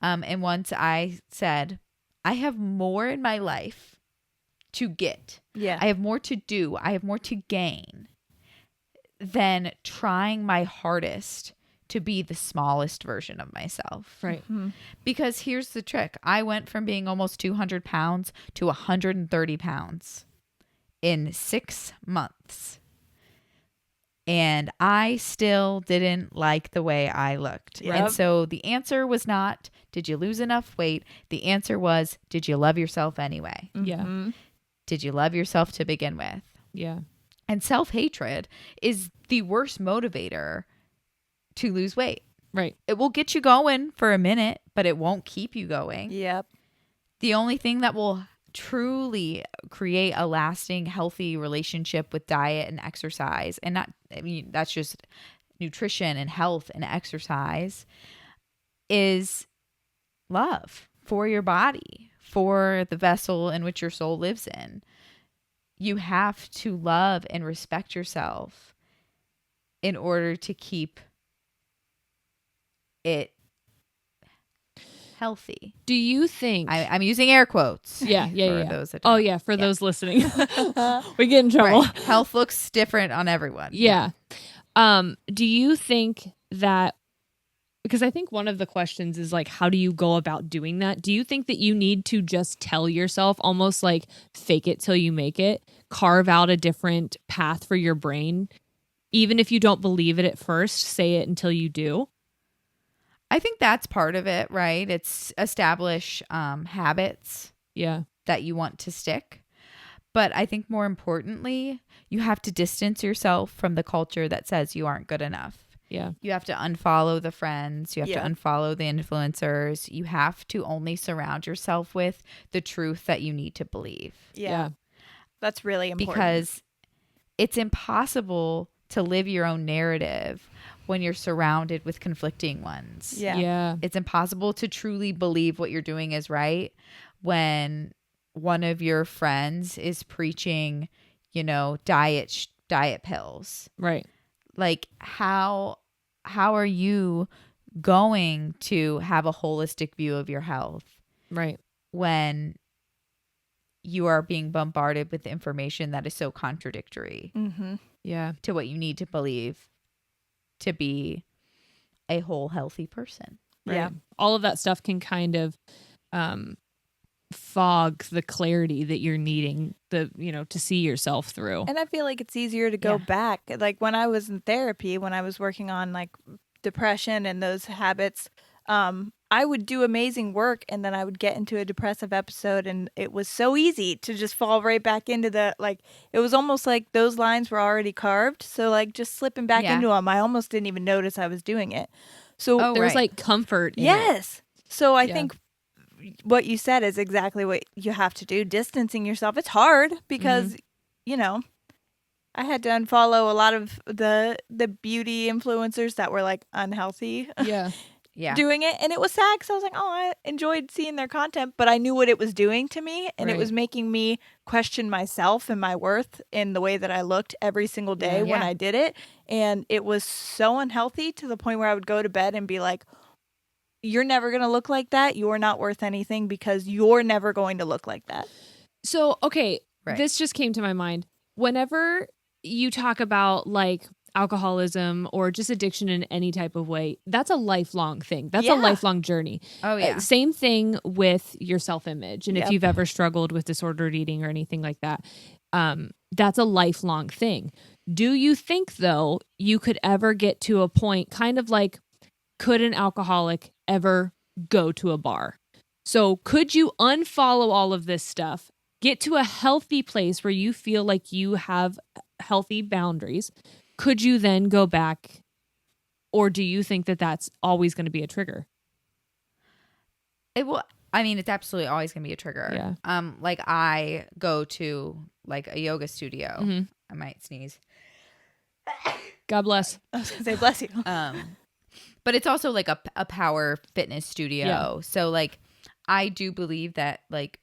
And once I said, I have more in my life to get.
Yeah.
I have more to do. I have more to gain than trying my hardest to be the smallest version of myself.
Right.
Mm-hmm.
Because here's the trick. I went from being almost 200 pounds to 130 pounds in 6 months. And I still didn't like the way I looked.
Yep.
And so the answer was not, did you lose enough weight? The answer was, did you love yourself anyway?
Yeah.
Mm-hmm.
Did you love yourself to begin with?
Yeah.
And self-hatred is the worst motivator to lose weight.
Right.
It will get you going for a minute, but it won't keep you going.
Yep.
The only thing that will truly create a lasting, healthy relationship with diet and exercise, and that's just nutrition and health and exercise, is love for your body, for the vessel in which your soul lives in. You have to love and respect yourself in order to keep it healthy.
Do you think
I'm using air quotes.
Yeah.
for those that
Oh
don't-
yeah, for those listening. We get in trouble.
Right. Health looks different on everyone.
Yeah. Do you think that, because I think one of the questions is like, how do you go about doing that? Do you think that you need to just tell yourself, almost like fake it till you make it, carve out a different path for your brain? Even if you don't believe it at first, say it until you do.
I think that's part of it, right? It's establish habits
Yeah.
that you want to stick. But I think more importantly, you have to distance yourself from the culture that says you aren't good enough.
Yeah.
You have to unfollow the friends. You have
Yeah.
to unfollow the influencers. You have to only surround yourself with the truth that you need to believe.
Yeah. That's really important.
Because it's impossible to live your own narrative when you're surrounded with conflicting ones.
Yeah.
Yeah.
It's impossible to truly believe what you're doing is right when one of your friends is preaching, diet pills.
Right.
Like how are you going to have a holistic view of your health
Right.
when you are being bombarded with information that is so contradictory
Mm-hmm.
Yeah.
to what you need to believe to be a whole healthy person?
Right.
Yeah.
All of that stuff can kind of fog the clarity that you're needing to see yourself through.
And I feel like it's easier to go
Yeah.
back. Like when I was in therapy, when I was working on like depression and those habits, I would do amazing work and then I would get into a depressive episode and it was so easy to just fall right back into it was almost like those lines were already carved. So like just slipping back
Yeah.
into them, I almost didn't even notice I was doing it. So
Oh,
There's
right.
like comfort in it.
yes. So I
Yeah.
think what you said is exactly what you have to do. Distancing yourself. It's hard because, I had to unfollow a lot of the beauty influencers that were like unhealthy
Yeah.
Yeah.
doing it. And it was sad because I was like, oh, I enjoyed seeing their content, but I knew what it was doing to me. And it
Right.
was making me question myself and my worth in the way that I looked every single day
Yeah.
when
Yeah.
I did it. And it was so unhealthy to the point where I would go to bed and be like, you're never going to look like that. You're not worth anything because you're never going to look like that.
So, okay,
Right.
this just came to my mind. Whenever you talk about like alcoholism or just addiction in any type of way, that's a lifelong thing. That's a
Yeah.
lifelong journey.
Oh, yeah.
Same thing with your self-image. And if
Yep.
you've ever struggled with disordered eating or anything like that, that's a lifelong thing. Do you think, though, you could ever get to a point, kind of like, could an alcoholic ever go to a bar? So could you unfollow all of this stuff, get to a healthy place where you feel like you have healthy boundaries? Could you then go back? Or do you think that that's always going to be a trigger?
It will. I mean, it's absolutely always going to be a trigger.
Yeah.
Like I go to like a yoga studio.
Mhm.
I might sneeze.
God bless.
I was gonna say bless you.
But it's also like a power fitness studio.
Yeah.
So like I do believe that like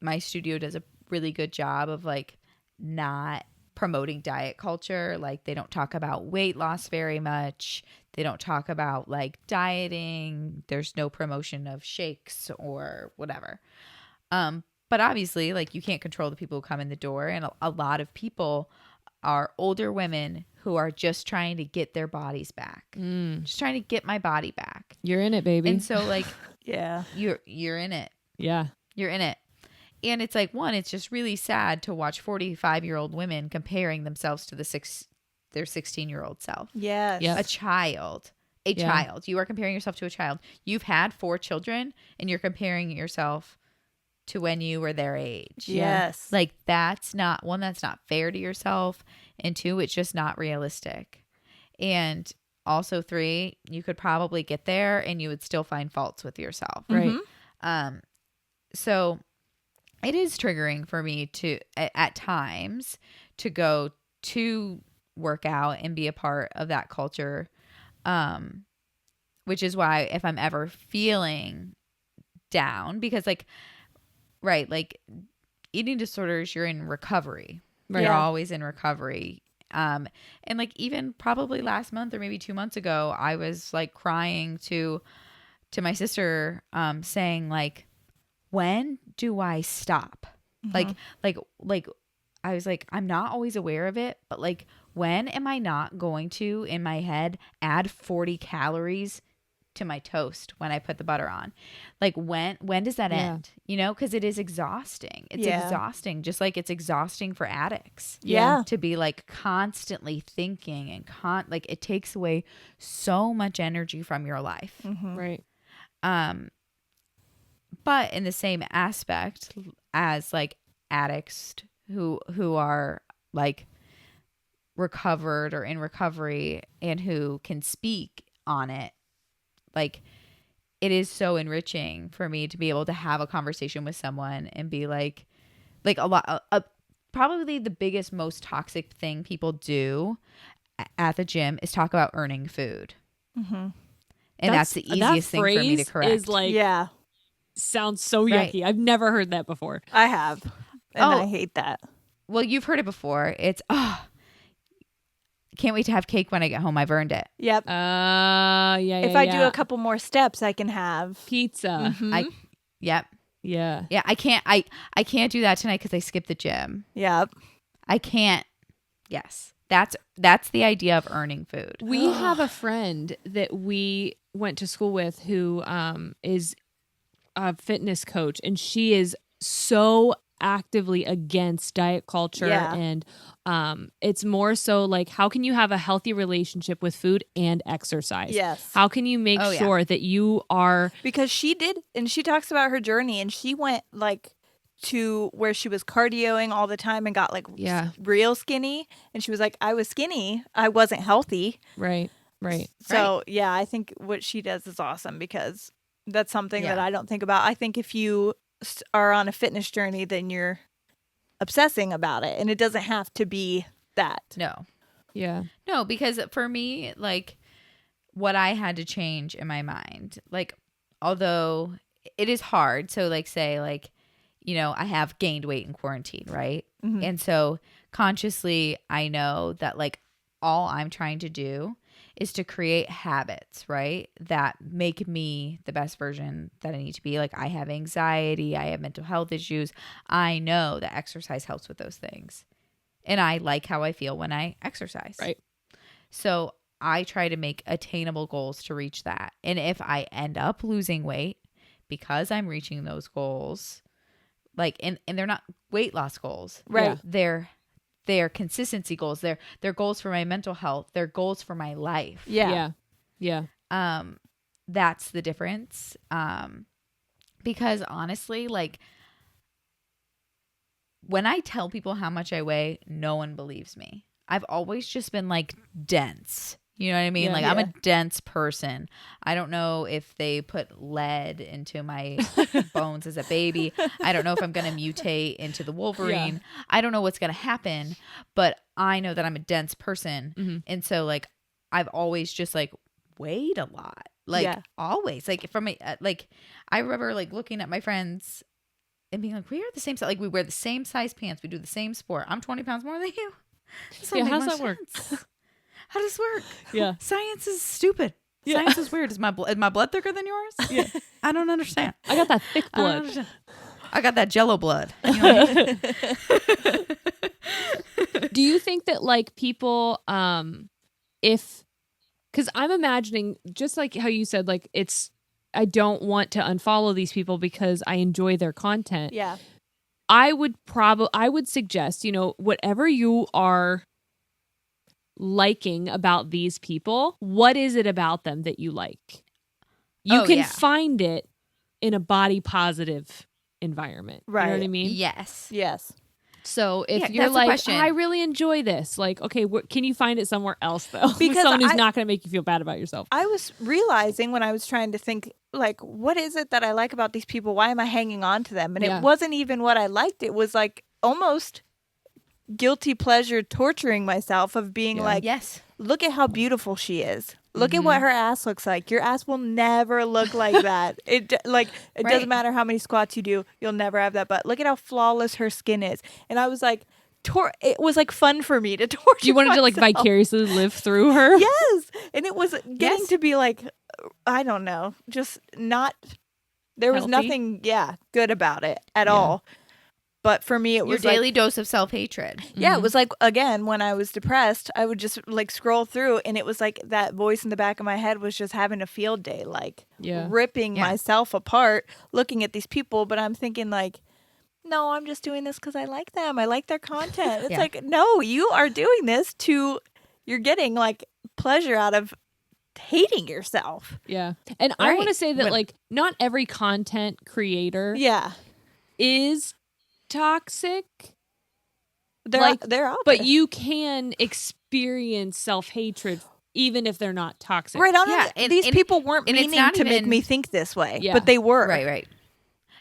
my studio does a really good job of like not promoting diet culture. Like they don't talk about weight loss very much. They don't talk about like dieting. There's no promotion of shakes or whatever. But obviously like you can't control the people who come in the door, and a lot of people are older women who are just trying to get their bodies back. Just trying to get my body back.
You're in it, baby.
And so like
Yeah.
you're in it.
Yeah.
You're in it. And it's like, one, it's just really sad to watch 45-year-old women comparing themselves to their 16-year-old self.
Yes.
Yep.
A child. You are comparing yourself to a child. You've had 4 children and you're comparing yourself to when you were their age.
Yes.
Like that's not, one, that's not fair to yourself. And 2, it's just not realistic. And also 3, you could probably get there and you would still find faults with yourself.
Right.
So it is triggering for me to, at times, to go to work out and be a part of that culture. Which is why if I'm ever feeling down, because like, right, like eating disorders, you're in recovery.
Right.
You're always in recovery. And like even probably last month or maybe 2 months ago, I was like crying to my sister, saying like, when do I stop? Like I was like, I'm not always aware of it, but like, when am I not going to, in my head, add 40 calories to my toast when I put the butter on? Like when does that end? You know, because it is exhausting. It's exhausting, just like it's exhausting for addicts.
Yeah.
To be like constantly thinking and like it takes away so much energy from your life.
Right.
But in the same aspect as like addicts who are like recovered or in recovery and who can speak on it, like it is so enriching for me to be able to have a conversation with someone and be like a lot probably the biggest, most toxic thing people do at the gym is talk about earning food. And that's the easiest thing for me to correct.
Is like,
yeah.
Sounds so yucky. I've never heard that before.
I have. And I hate that.
Well, you've heard it before. It's, can't wait to have cake when I get home. I've earned it.
Yep. If I do a couple more steps, I can have
pizza.
Yep.
Yeah.
Yeah. I can't do that tonight because I skipped the gym.
Yep.
I can't. Yes. That's the idea of earning food.
We have a friend that we went to school with who is a fitness coach, and she is so actively against diet culture. And it's more so like, how can you have a healthy relationship with food and exercise?
Yes.
How can you make sure that you are,
because she did, and she talks about her journey, and she went like to where she was cardioing all the time and got like real skinny, and she was like, I was skinny, I wasn't healthy.
Right.
So yeah, I think what she does is awesome, because that's something that I don't think about. I think if you are on a fitness journey, then you're obsessing about it, and it doesn't have to be that.
No, because for me, like what I had to change in my mind, like although it is hard, so like say like, you know, I have gained weight in quarantine, right? And so consciously I know that like all I'm trying to do is to create habits, right, that make me the best version that I need to be. Like I have anxiety, I have mental health issues. I know that exercise helps with those things. And I like how I feel when I exercise.
Right.
So I try to make attainable goals to reach that. And if I end up losing weight because I'm reaching those goals, like, and they're not weight loss goals.
Right.
They're consistency goals. They're goals for my mental health. They're goals for my life.
Yeah.
That's the difference. Because honestly, like when I tell people how much I weigh, no one believes me. I've always just been like dense, You know what I mean?
Yeah.
Like I'm a dense person. I don't know if they put lead into my bones as a baby. I don't know if I'm going to mutate into the Wolverine. Yeah. I don't know what's going to happen, but I know that I'm a dense person. Mm-hmm. And so like I've always just like weighed a lot. Like always. Like from a, like I remember like looking at my friends and being like, we are the same size. Like we wear the same size pants. We do the same sport. I'm 20 pounds more than you.
Yeah, how's that work?
How does this work?
Yeah.
Science is stupid. Yeah. Science is weird. Is my blood thicker than yours?
Yeah.
I don't understand.
I got that thick blood.
I got that Jello blood. You know what I mean?
Do you think that like people, because I'm imagining just like how you said, like I don't want to unfollow these people because I enjoy their content.
Yeah.
I would suggest, whatever you are liking about these people, what is it about them that you like? You can find it in a body positive environment. Right. You know what I mean?
Yes.
So if you're like, I really enjoy this, like, okay, can you find it somewhere else though? Because someone who's not going to make you feel bad about yourself.
I was realizing when I was trying to think, like, what is it that I like about these people? Why am I hanging on to them? And it wasn't even what I liked. It was like almost guilty pleasure torturing myself of being like, look at how beautiful she is. Look at what her ass looks like. Your ass will never look like that. It doesn't matter how many squats you do. You'll never have that butt. Look at how flawless her skin is. And I was like, it was like fun for me to torture
You wanted
myself.
to like vicariously live through her?
Yes. And it was getting to be like, I don't know, just not, there was nothing, good about it at all. But for me, it was
your daily dose of self-hatred.
Yeah, it was like, again, when I was depressed, I would just like scroll through and it was like that voice in the back of my head was just having a field day, like ripping myself apart, looking at these people. But I'm thinking like, no, I'm just doing this because I like them. I like their content. It's like, no, you are doing this you're getting like pleasure out of hating yourself.
Yeah. And I want to say that like not every content creator is toxic.
They're out there.
But you can experience self-hatred even if they're not toxic.
Right on. These people weren't meaning to make me think this way, but they were.
Right.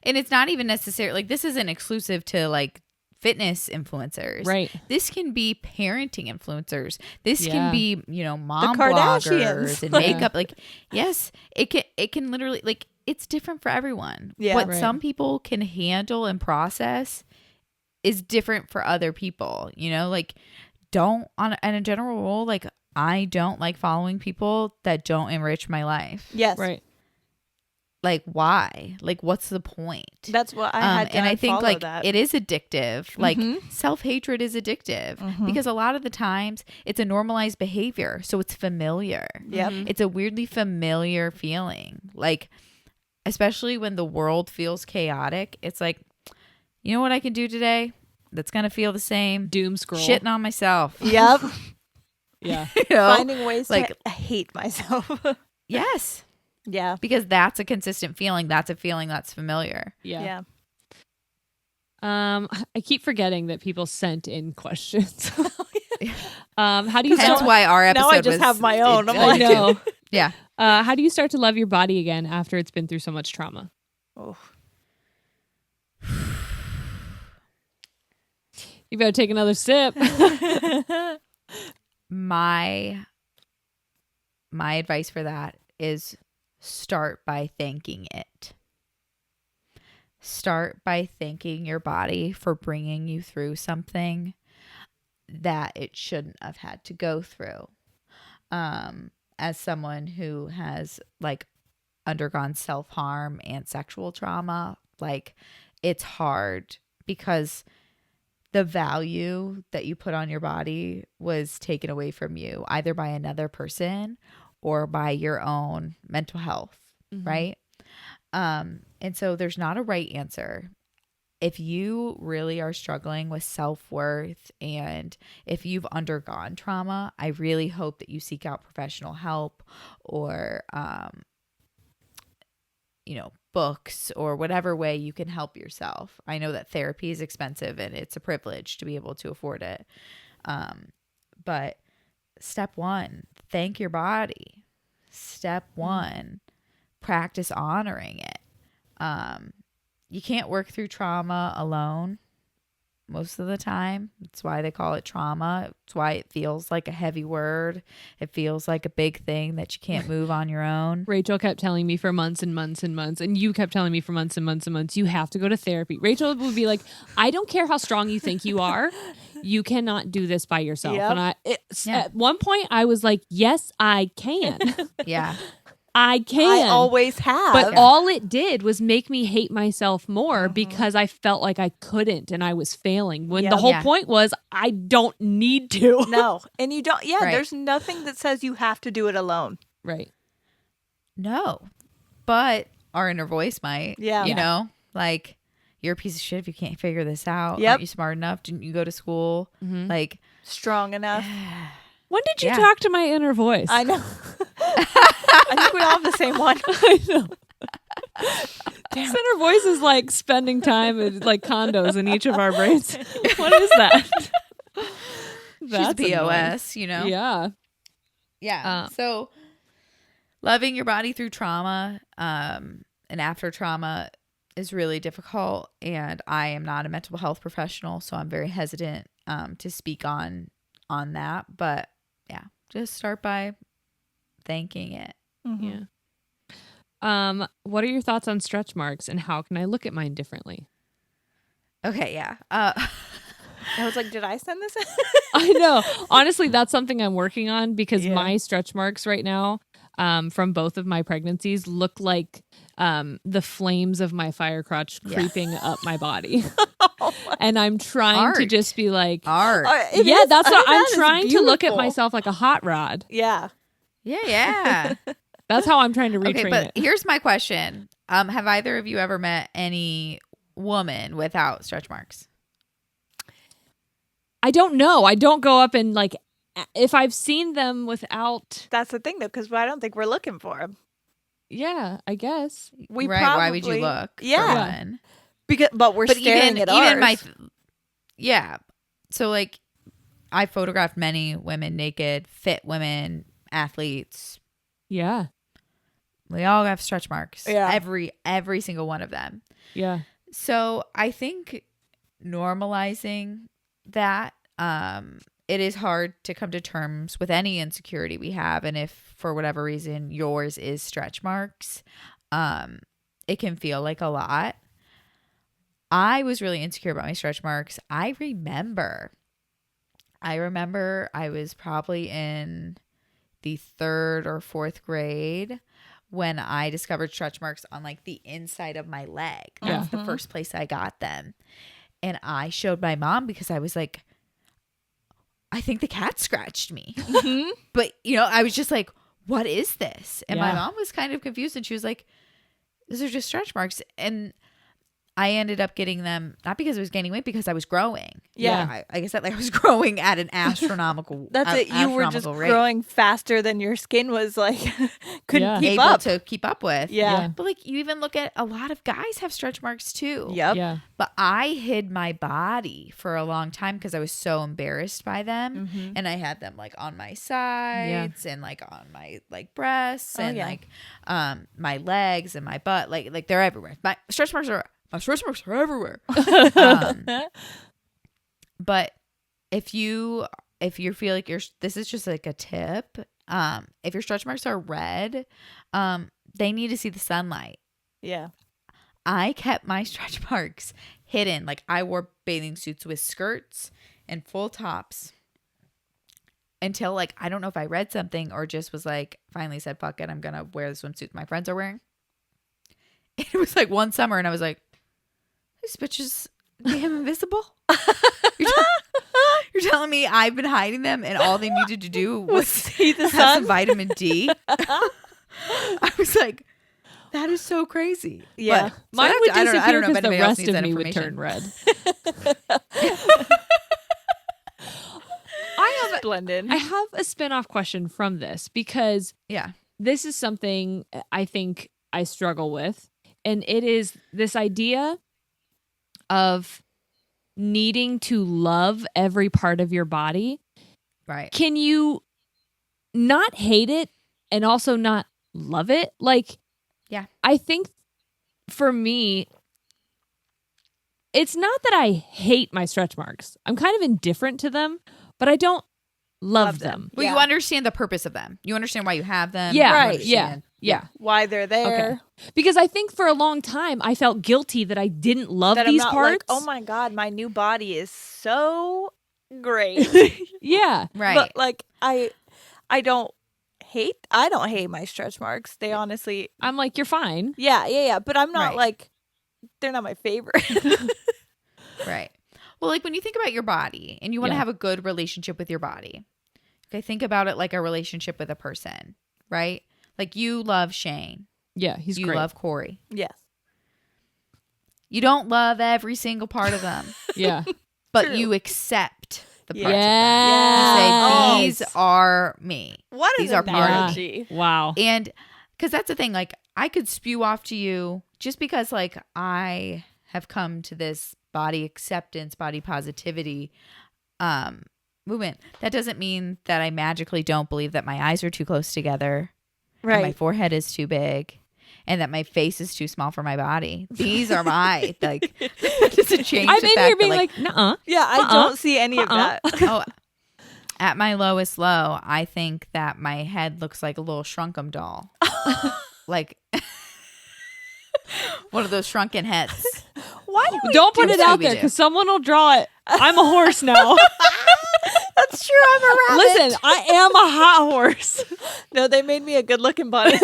And it's not even necessarily like this isn't exclusive to like fitness influencers.
Right.
This can be parenting influencers. This can be, mom bloggers and makeup. Like, yes, it can literally like it's different for everyone.
Yeah.
What some people can handle and process is different for other people. Like on a general rule, like I don't like following people that don't enrich my life.
Yes.
Right.
Like why? Like what's the point?
That's what I had to
and I think like
that.
it is addictive. Like self-hatred is addictive because a lot of the times it's a normalized behavior, so it's familiar. It's a weirdly familiar feeling. Like especially when the world feels chaotic, it's like, you know what I can do today that's gonna feel the same?
Doom scroll.
Shitting on myself.
Yep.
Yeah.
Finding ways to hate myself.
Yes.
Yeah.
Because that's a consistent feeling. That's a feeling that's familiar.
Yeah. I keep forgetting that people sent in questions. How do you
That's why our episode
now I just have my own. I'm
like, no.
Yeah.
How do you start to love your body again after it's been through so much trauma?
Oh.
You better take another sip.
My advice for that is start by thanking it. Start by thanking your body for bringing you through something that it shouldn't have had to go through. As someone who has like undergone self-harm and sexual trauma, like it's hard because the value that you put on your body was taken away from you either by another person or by your own mental health, right? And so there's not a right answer. If you really are struggling with self-worth and if you've undergone trauma, I really hope that you seek out professional help or, books or whatever way you can help yourself. I know that therapy is expensive and it's a privilege to be able to afford it. But step one, thank your body. Step one, practice honoring it. You can't work through trauma alone most of the time. That's why they call it trauma. It's why it feels like a heavy word. It feels like a big thing that you can't move on your own.
Rachel kept telling me for months and months and months, and you kept telling me for months and months and months, you have to go to therapy. Rachel would be like, I don't care how strong you think you are. You cannot do this by yourself.
Yep.
And at one point I was like, yes, I can.
Yeah.
I can.
I always have.
But all it did was make me hate myself more because I felt like I couldn't and I was failing. When the whole point was I don't need to.
No. And you don't. Yeah,
Right.
There's nothing that says you have to do it alone.
Right.
No. But our inner voice might.
Yeah.
You know? Like, you're a piece of shit if you can't figure this out.
Yep.
Aren't you smart enough? Didn't you go to school? Like,
Strong enough.
When did you talk to my inner voice?
I know. I think we all have the same one.
I know. This inner voice is like spending time in like condos in each of our brains. What is that?
she's POS, you know?
Yeah.
Yeah. So loving your body through trauma and after trauma is really difficult. And I am not a mental health professional, so I'm very hesitant to speak on that. But yeah, just start by thanking it.
Yeah. What are your thoughts on stretch marks and how can I look at mine differently?
Okay, yeah.
I was like, did I send this in?
I know. Honestly, that's something I'm working on because my stretch marks right now from both of my pregnancies look like the flames of my fire crotch creeping up my body. And I'm trying to just be like...
Art.
Yeah, that's what I'm trying to look at myself like a hot rod.
Yeah.
Yeah.
That's how I'm trying to retrain
Okay, but
it.
here's my question. Have either of you ever met any woman without stretch marks?
I don't know. I don't go up and like, if I've seen them without...
That's the thing though, because I don't think we're looking for them.
Yeah, I guess.
We
right,
probably,
why would you look?
Yeah.
For one?
But we're staring at ours.
Yeah. So like, I photographed many women naked, fit women, athletes.
Yeah.
We all have stretch marks.
Yeah.
Every single one of them.
Yeah.
So I think normalizing that, it is hard to come to terms with any insecurity we have. And if for whatever reason yours is stretch marks, it can feel like a lot. I was really insecure about my stretch marks. I remember I was probably in the 3rd or 4th grade when I discovered stretch marks on like the inside of my leg. That's the first place I got them. And I showed my mom because I was like, I think the cat scratched me. But, you know, I was just like, what is this? And my mom was kind of confused and she was like, these are just stretch marks. And I ended up getting them, not because I was gaining weight, because I was growing.
Yeah.
I guess that like I was growing at an astronomical
That's it. You were just growing faster than your skin was like, couldn't keep
able
up.
to keep up with.
Yeah.
But like you even look at a lot of guys have stretch marks too.
Yep.
Yeah.
But I hid my body for a long time because I was so embarrassed by them. And I had them like on my sides and like on my like breasts and like my legs and my butt. Like they're everywhere. My stretch marks are everywhere. But if you feel like this is just like a tip, if your stretch marks are red, they need to see the sunlight.
Yeah.
I kept my stretch marks hidden. Like I wore bathing suits with skirts and full tops until like, I don't know if I read something or just was like, finally said, fuck it, I'm going to wear the swimsuit my friends are wearing. It was like one summer and I was like, this bitch is damn invisible. You're telling me I've been hiding them and all they needed to do was
see the
have
sun?
some vitamin D. I was like, that is so crazy.
Yeah.
But,
Mine would
I don't
disappear
know if
because the
anybody else
rest
needs
of
that
me would
information.
turn red.
Splendid.
I have a spin-off question from this because this is something I think I struggle with. And it is this idea of needing to love every part of your body.
Right.
Can you not hate it and also not love it. Like,
Yeah.
I think for me, it's not that I hate my stretch marks. I'm kind of indifferent to them, but I don't love them.
Well, you understand the purpose of them. You understand why you have them.
Yeah.
Right.
Yeah.
Why they're there.
Okay. Because I think for a long time I felt guilty that I didn't love
That
these
I'm not
parts.
like, oh my God, my new body is so great.
Yeah.
Right.
But like I don't hate my stretch marks. They honestly
I'm like, you're fine.
Yeah. But I'm not
Right.
like they're not my favorite.
Right. Well, like when you think about your body and you want to have a good relationship with your body, okay, think about it like a relationship with a person, right? Like you love Shane.
Yeah, he's
you
great.
love Corey.
Yes.
You don't love every single part of them,
Yeah.
but
True.
you accept the parts
Yeah.
of them. You say, these are me.
What
These
an
are part of
analogy.
Wow.
And because that's the thing, like I could spew off to you just because like I have come to this body acceptance, body positivity movement. That doesn't mean that I magically don't believe that my eyes are too close together,
Right.
and my forehead is too big, and that my face is too small for my body. These are my like. That doesn't change.
I'm
the
in
fact
here being
that,
like, nuh-uh.
Yeah, I don't see any of that.
oh, at my lowest low, I think that my head looks like a little shrunkum doll, like one of those shrunken heads.
Why do we
Don't put
do
it out
Scooby-Doo.
there because someone will draw it. I'm a horse now.
That's true. I'm a rabbit.
Listen, I am a hot horse.
No, they made me a good looking bunny.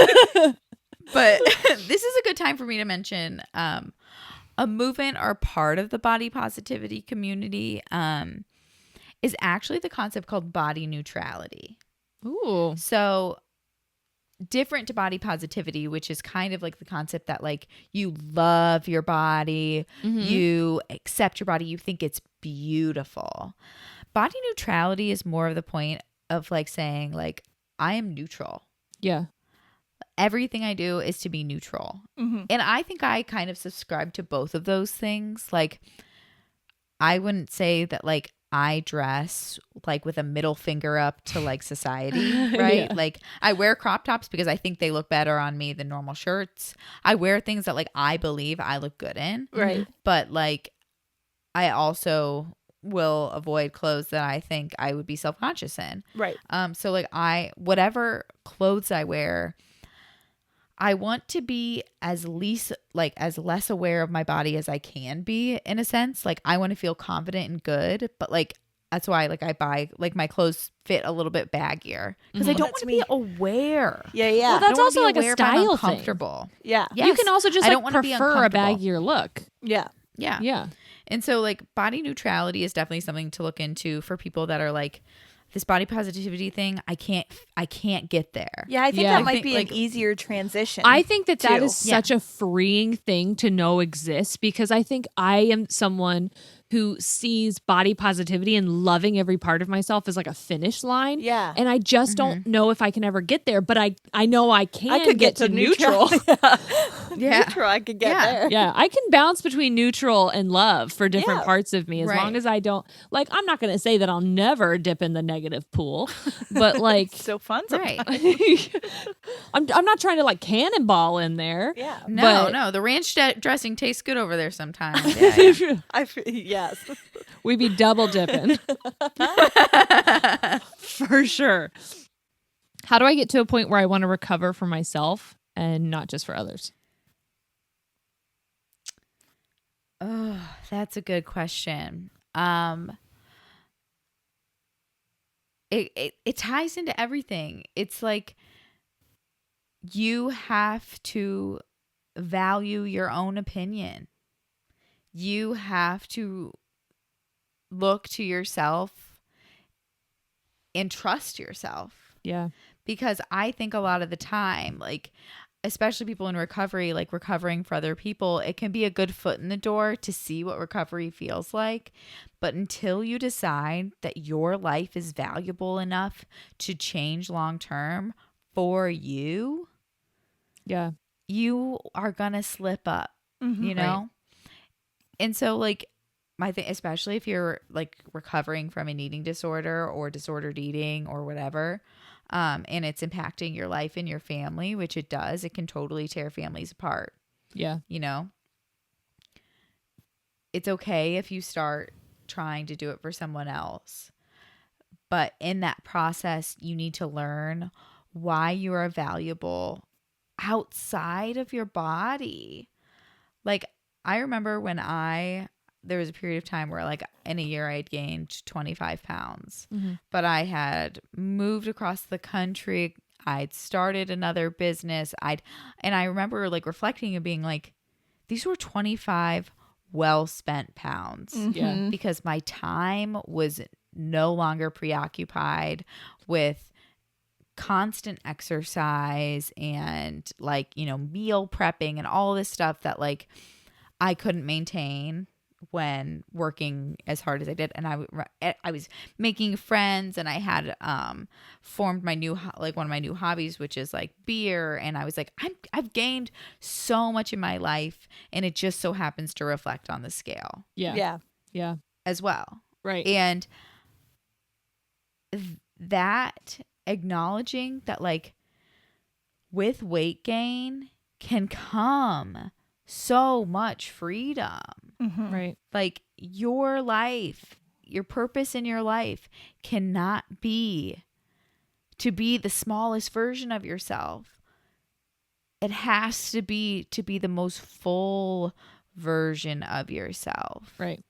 But this is a good time for me to mention a movement or part of the body positivity community is actually the concept called body neutrality.
Ooh.
So different to body positivity, which is kind of like the concept that like you love your body, you accept your body, you think it's beautiful. Body neutrality is more of the point of like saying like I am neutral.
Yeah.
Everything I do is to be neutral.
Mm-hmm.
And I think I kind of subscribe to both of those things. Like I wouldn't say that like I dress like with a middle finger up to like society, right?
Yeah.
Like I wear crop tops because I think they look better on me than normal shirts. I wear things that like I believe I look good in.
Right.
But like I also will avoid clothes that I think I would be self-conscious in.
Right.
So like whatever clothes I wear, I want to be as less aware of my body as I can be in a sense. Like I want to feel confident and good, but like that's why like I buy like my clothes fit a little bit baggier because I don't want to be aware.
Yeah.
Well,
I
that's
don't wanna
also
be
like a
aware if I'm
style thing.
uncomfortable.
Yeah.
Yes.
You can also just
I
like
don't wanna be
prefer a
uncomfortable.
baggier look.
Yeah.
Yeah.
Yeah.
And so like body neutrality is definitely something to look into for people that are like this body positivity thing. I can't get there.
Yeah, I think
Yeah.
that
I
might
think,
be
like-
an easier transition.
I think that
too.
is such a freeing thing to know exists because I think I am someone who sees body positivity and loving every part of myself as like a finish line.
Yeah.
And I just don't know if I can ever get there, but I know I can
I could get to neutral.
Yeah.
Neutral, I could get
Yeah.
there.
Yeah, I can bounce between neutral and love for different
Yeah.
parts of me as
Right.
long as I don't like I'm not going to say that I'll never dip in the negative pool, but like
So fun sometimes.
Right.
I'm not trying to like cannonball in there.
Yeah.
No, the ranch dressing tastes good over there sometimes. Yeah.
Yes.
We be double dipping. For sure. How do I get to a point where I want to recover for myself and not just for others?
Oh, that's a good question. It ties into everything. It's like you have to value your own opinion. You have to look to yourself and trust yourself.
Yeah.
Because I think a lot of the time, like, especially people in recovery, like recovering for other people, it can be a good foot in the door to see what recovery feels like. But until you decide that your life is valuable enough to change long term for you,
Yeah.
you are going to slip up, you know? And so, like, my thing, especially if you're like recovering from an eating disorder or disordered eating or whatever, and it's impacting your life and your family, which it does, it can totally tear families apart.
Yeah.
You know, it's okay if you start trying to do it for someone else. But in that process, you need to learn why you are valuable outside of your body. Like, I remember when there was a period of time where, like, in a year I had gained 25 pounds, but I had moved across the country. I'd started another business. And I remember, like, reflecting and being like, these were 25 well-spent pounds.
Yeah.
Because my time was no longer preoccupied with constant exercise and, like, you know, meal prepping and all this stuff that, like, I couldn't maintain when working as hard as I did. And I was making friends, and I had formed my new, like, one of my new hobbies, which is, like, beer. And I was like, I've gained so much in my life, and it just so happens to reflect on the scale.
Yeah.
As well.
Right.
And that acknowledging that, like, with weight gain can come so much freedom.
Right.
Like, your life, your purpose in your life cannot be to be the smallest version of yourself. It has to be the most full version of yourself.
Right.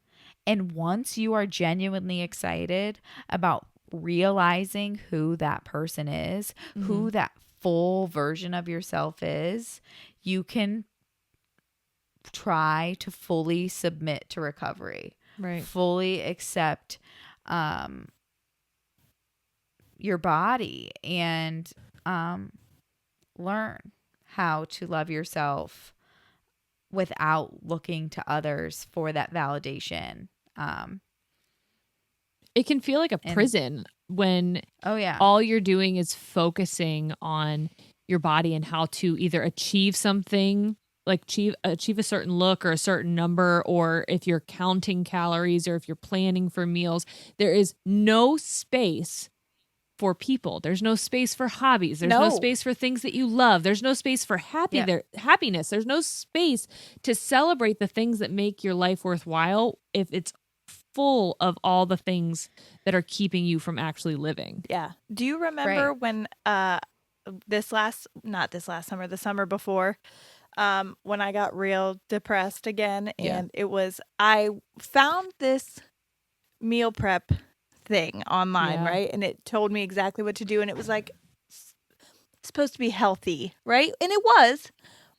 And once you are genuinely excited about realizing who that person is, who that full version of yourself is, you can try to fully submit to recovery.
Right.
Fully accept your body and learn how to love yourself without looking to others for that validation.
It can feel like a prison when all you're doing is focusing on your body and how to either achieve something, like achieve a certain look or a certain number, or if you're counting calories or if you're planning for meals. There is no space for people. There's no space for hobbies. There's no space for things that you love. There's no space for happiness. There's no space to celebrate the things that make your life worthwhile if it's full of all the things that are keeping you from actually living.
Yeah. Do you remember when the summer before, when I got real depressed again, and I found this meal prep thing online, right? And it told me exactly what to do, and it was like supposed to be healthy, right? And it was,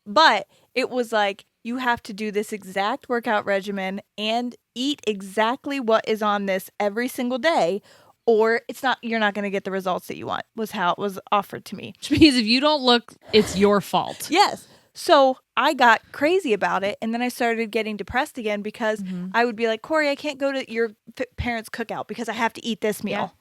but it was like, you have to do this exact workout regimen and eat exactly what is on this every single day, or you're not going to get the results that you want, was how it was offered to me.
Which means if you don't look, it's your fault.
Yes. So I got crazy about it, and then I started getting depressed again because I would be like, Corey, I can't go to your parents' cookout because I have to eat this meal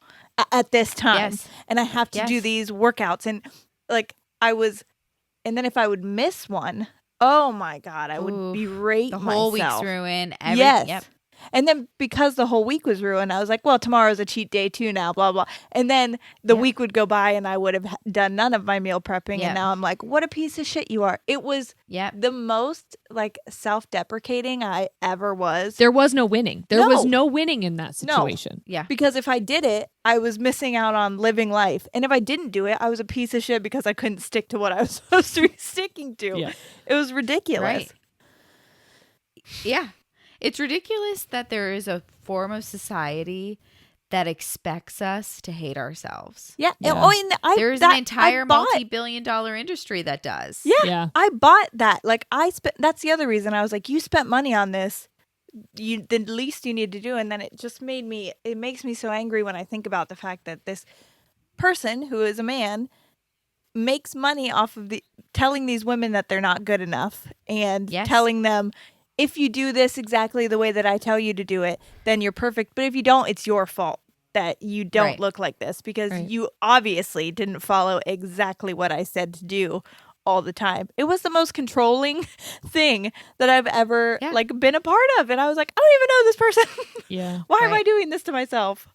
at this time, and I have to do these workouts, and like and then if I would miss one, oh my God, I would berate myself.
The whole week's ruined.
Yes. Yep. And then because the whole week was ruined, I was like, well, tomorrow's a cheat day too now, blah, blah. And then the week would go by and I would have done none of my meal prepping. And now I'm like, what a piece of shit you are. It was the most, like, self-deprecating I ever was.
There was no winning. There was no winning in that situation.
No. Yeah. Because if I did it, I was missing out on living life. And if I didn't do it, I was a piece of shit because I couldn't stick to what I was supposed to be sticking to. Yeah. It was ridiculous.
Right. Yeah. It's ridiculous that there is a form of society that expects us to hate ourselves.
Yeah.
There's an entire multi-billion-dollar industry that does.
Yeah. I bought that. Like, that's the other reason I was like, you spent money on this. The least you need to do. And then it just makes me so angry when I think about the fact that this person who is a man makes money off of telling these women that they're not good enough and telling them, if you do this exactly the way that I tell you to do it, then you're perfect. But if you don't, it's your fault that you don't look like this because you obviously didn't follow exactly what I said to do all the time. It was the most controlling thing that I've ever been a part of. And I was like, I don't even know this person.
Yeah.
Why am I doing this to myself?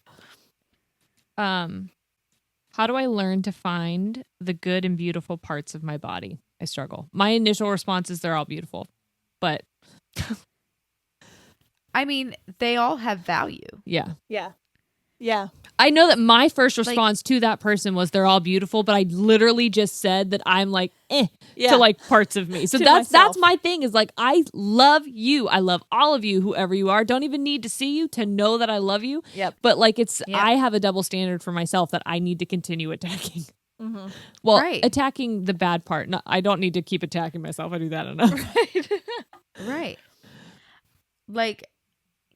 How do I learn to find the good and beautiful parts of my body? I struggle. My initial response is they're all beautiful, but
I mean, they all have value.
yeah.
Yeah.
I know that my first response to that person was they're all beautiful, but I literally just said that I'm like, to like parts of me. So that's my thing is like, I love you. I love all of you, whoever you are. Don't even need to see you to know that I love you.
Yep.
But like I have a double standard for myself that I need to continue attacking.
Mm-hmm.
Well, attacking the bad part. No, I don't need to keep attacking myself. I do that enough.
Right. Like,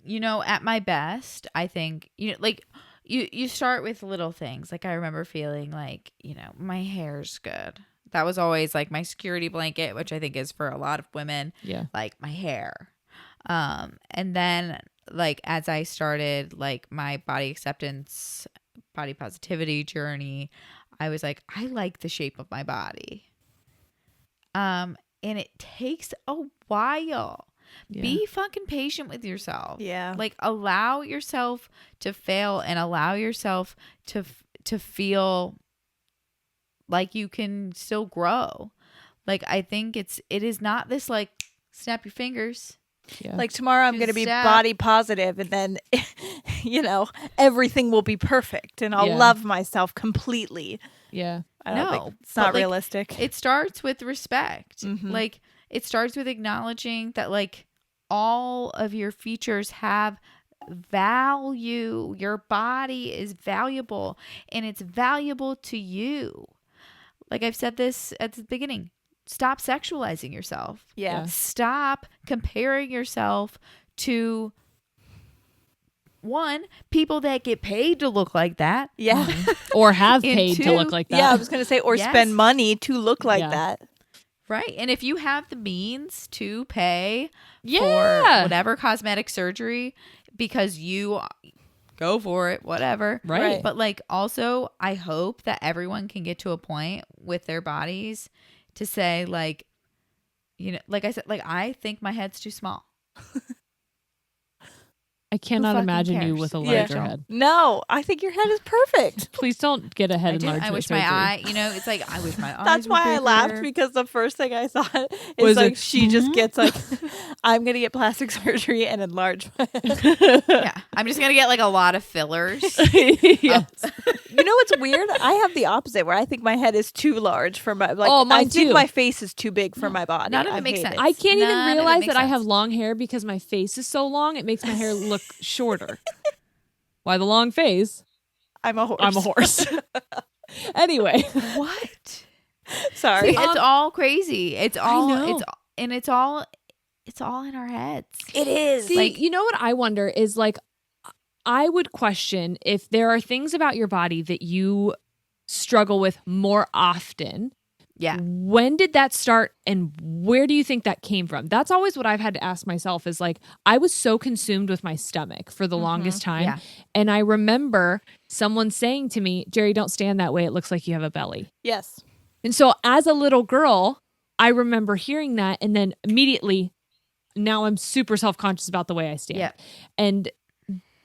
at my best, I think, like you start with little things. Like I remember feeling like, my hair's good. That was always like my security blanket, which I think is for a lot of women.
Yeah.
Like my hair. And then like as I started like my body acceptance, body positivity journey, I was like, I like the shape of my body. And it takes a while. Yeah. Be fucking patient with yourself.
Yeah.
Like allow yourself to fail and allow yourself to feel like you can still grow. Like I think it is not this like snap your fingers.
Yeah. Like tomorrow I'm going to be body positive and then everything will be perfect and I'll love myself completely.
Yeah.
I don't think it's not realistic.
It starts with respect.
Mm-hmm.
Like it starts with acknowledging that like all of your features have value. Your body is valuable and it's valuable to you. Like I've said this at the beginning, stop sexualizing yourself.
Yeah.
Stop comparing yourself to people that get paid to look like that.
Yeah.
Mm-hmm. Or have paid to look like that.
Yeah, I was going to say, or spend money to look like that.
Right. And if you have the means to pay for whatever cosmetic surgery because you go for it, whatever.
Right.
But like also, I hope that everyone can get to a point with their bodies to say like, like I said, like I think my head's too small.
I cannot imagine you with a larger head.
No, I think your head is perfect.
Please don't get a head enlargement.
I wish my eye, it's like I wish my eyes.
That's why I laughed because the first thing I thought is like she just gets like, I'm gonna get plastic surgery and enlarge my head.
Yeah, I'm just gonna get like a lot of fillers.
Yes.
You know what's weird? I have the opposite where I think my head is too large for my mine I think my face is too big for my body.
None of it makes sense.
I can't even realize that I have long hair because my face is so long. It makes my hair look shorter. Why the long face?
I'm a horse.
Anyway.
What?
Sorry.
See, it's all crazy. It's all it's all in our heads.
It is.
See, like, you know what I wonder is like I would question if there are things about your body that you struggle with more often.
Yeah.
When did that start and where do you think that came from? That's always what I've had to ask myself is like, I was so consumed with my stomach for the longest time.
Yeah.
And I remember someone saying to me, Jerry, don't stand that way. It looks like you have a belly.
Yes.
And so as a little girl, I remember hearing that. And then immediately now I'm super self-conscious about the way I stand.
Yeah.
And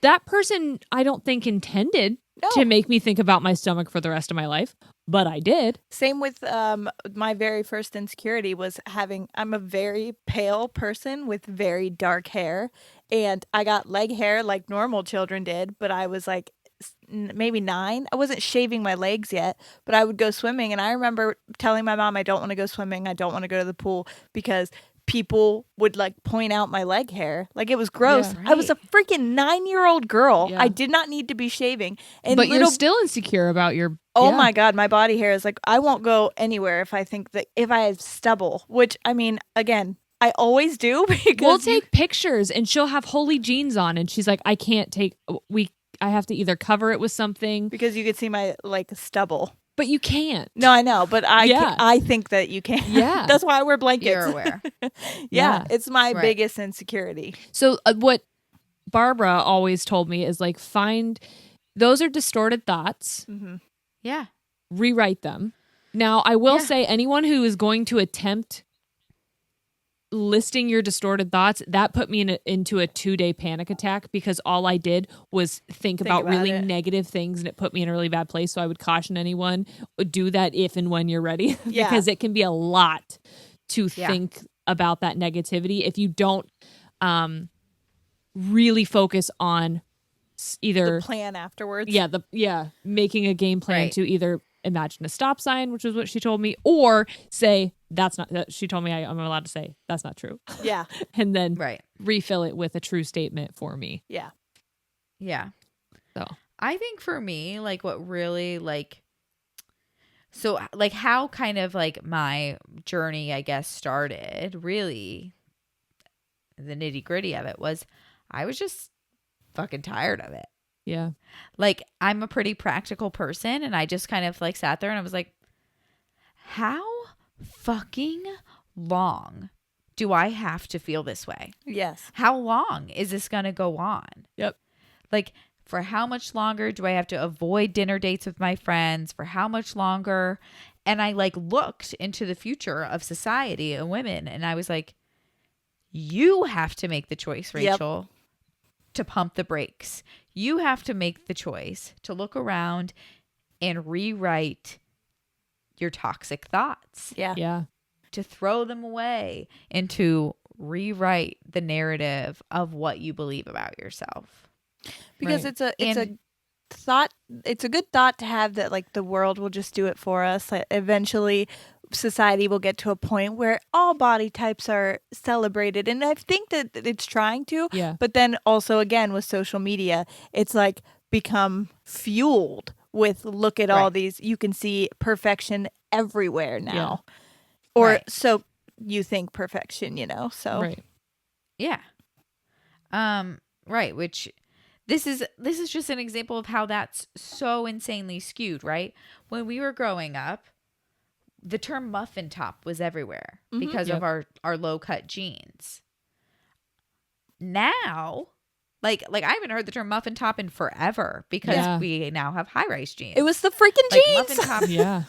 that person, I don't think intended to make me think about my stomach for the rest of my life, but I did.
Same with my very first insecurity was I'm a very pale person with very dark hair, and I got leg hair like normal children did, but I was like maybe 9. I wasn't shaving my legs yet, but I would go swimming, and I remember telling my mom I don't want to go swimming, I don't want to go to the pool because people would like point out my leg hair. Like it was gross.
Yeah, right.
I was a freaking 9-year-old girl. Yeah. I did not need to be shaving.
But you're still insecure about your...
Oh my God, my body hair is like, I won't go anywhere if I think that if I have stubble, which I mean, again, I always do because
we'll take pictures and she'll have holy jeans on and she's like, I can't take, I have to either cover it with something.
Because you could see my like stubble.
But you can't.
No, I know, but I think that you can.
Yeah.
That's why I wear blankets.
You're aware.
Yeah, it's my biggest insecurity.
So what Barbara always told me is like, those are distorted thoughts.
Mm-hmm.
Yeah.
Rewrite them. Now, I will say anyone who is going to attempt listing your distorted thoughts, that put me into a 2-day panic attack because all I did was think about really negative things, and it put me in a really bad place. So I would caution anyone, do that if and when you're ready, because it can be a lot to think about that negativity if you don't really focus on either
the plan afterwards.
Making a game plan to either imagine a stop sign, which is what she told me, or say that's not that she told me I'm allowed to say that's not true.
Yeah.
And then refill it with a true statement for me.
Yeah.
Yeah.
So
I think for me, like what really how kind of like my journey, I guess, started, really the nitty gritty of it was I was just fucking tired of it.
Yeah.
Like, I'm a pretty practical person, and I just kind of like sat there and I was like, how fucking long do I have to feel this way?
Yes.
How long is this going to go on?
Yep.
Like, for how much longer do I have to avoid dinner dates with my friends? For how much longer? And I like looked into the future of society and women, and I was like, you have to make the choice, Rachel, to pump the brakes. You have to make the choice to look around and rewrite your toxic thoughts.
Yeah.
Yeah.
To throw them away and to rewrite the narrative of what you believe about yourself.
Because it's a thought, it's a good thought to have that like the world will just do it for us. Like, eventually society will get to a point where all body types are celebrated, and I think that it's trying to.
Yeah.
But then also again with social media, it's like become fueled with look at all these, you can see perfection everywhere now.
Yeah.
Or so you think perfection, so.
Right.
Yeah. Right, which this is just an example of how that's so insanely skewed, right? When we were growing up, the term muffin top was everywhere because of our low cut jeans. Now, like I haven't heard the term muffin top in forever because we now have high rise jeans.
It was the freaking jeans.
Muffin top,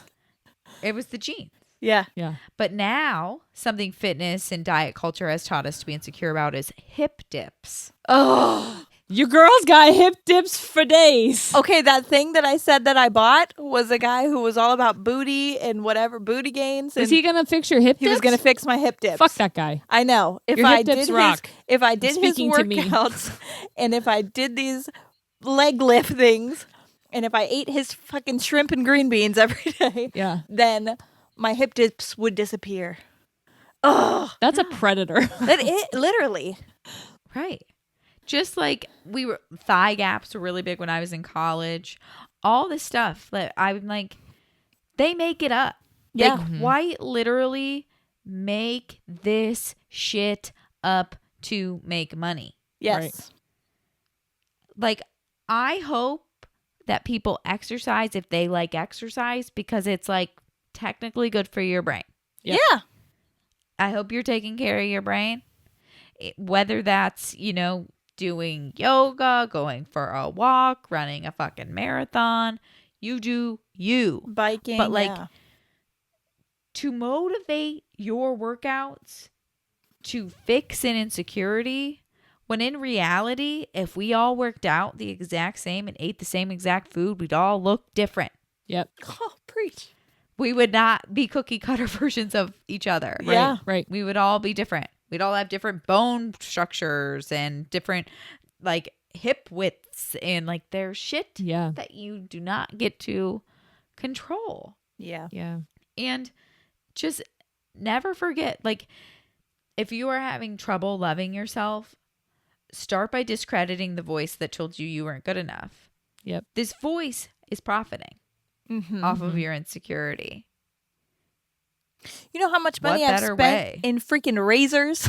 it was the jeans.
Yeah.
Yeah.
But now something fitness and diet culture has taught us to be insecure about is hip dips.
Oh.
Your girls got hip dips for days.
Okay, that thing that I said that I bought was a guy who was all about booty and whatever, booty gains.
Is he going to fix your hip dips?
He was going to fix my hip dips.
Fuck that guy.
I know. If
your
I
hip
did
dips rock.
If I did his workouts and if I did these leg lift things and if I ate his fucking shrimp and green beans every day, then my hip dips would disappear. Oh,
that's a predator.
Literally.
Right. Just like thigh gaps were really big when I was in college. All this stuff that I'm like, they make it up.
Yeah.
They quite literally make this shit up to make money.
Yes.
Right.
Like, I hope that people exercise if they like exercise because it's like technically good for your brain.
Yeah.
I hope you're taking care of your brain. Whether that's, doing yoga, going for a walk, running a fucking marathon, you do you.
Biking.
But like to motivate your workouts to fix an insecurity, when in reality, if we all worked out the exact same and ate the same exact food, we'd all look different.
Yep.
Oh, preach.
We would not be cookie cutter versions of each other.
Yeah.
Right.
We would all be different. We'd all have different bone structures and different like hip widths and like there's shit that you do not get to control.
Yeah.
Yeah.
And just never forget, like, if you are having trouble loving yourself, start by discrediting the voice that told you weren't good enough.
Yep.
This voice is profiting off of your insecurity.
You know how much money I've spent in freaking razors?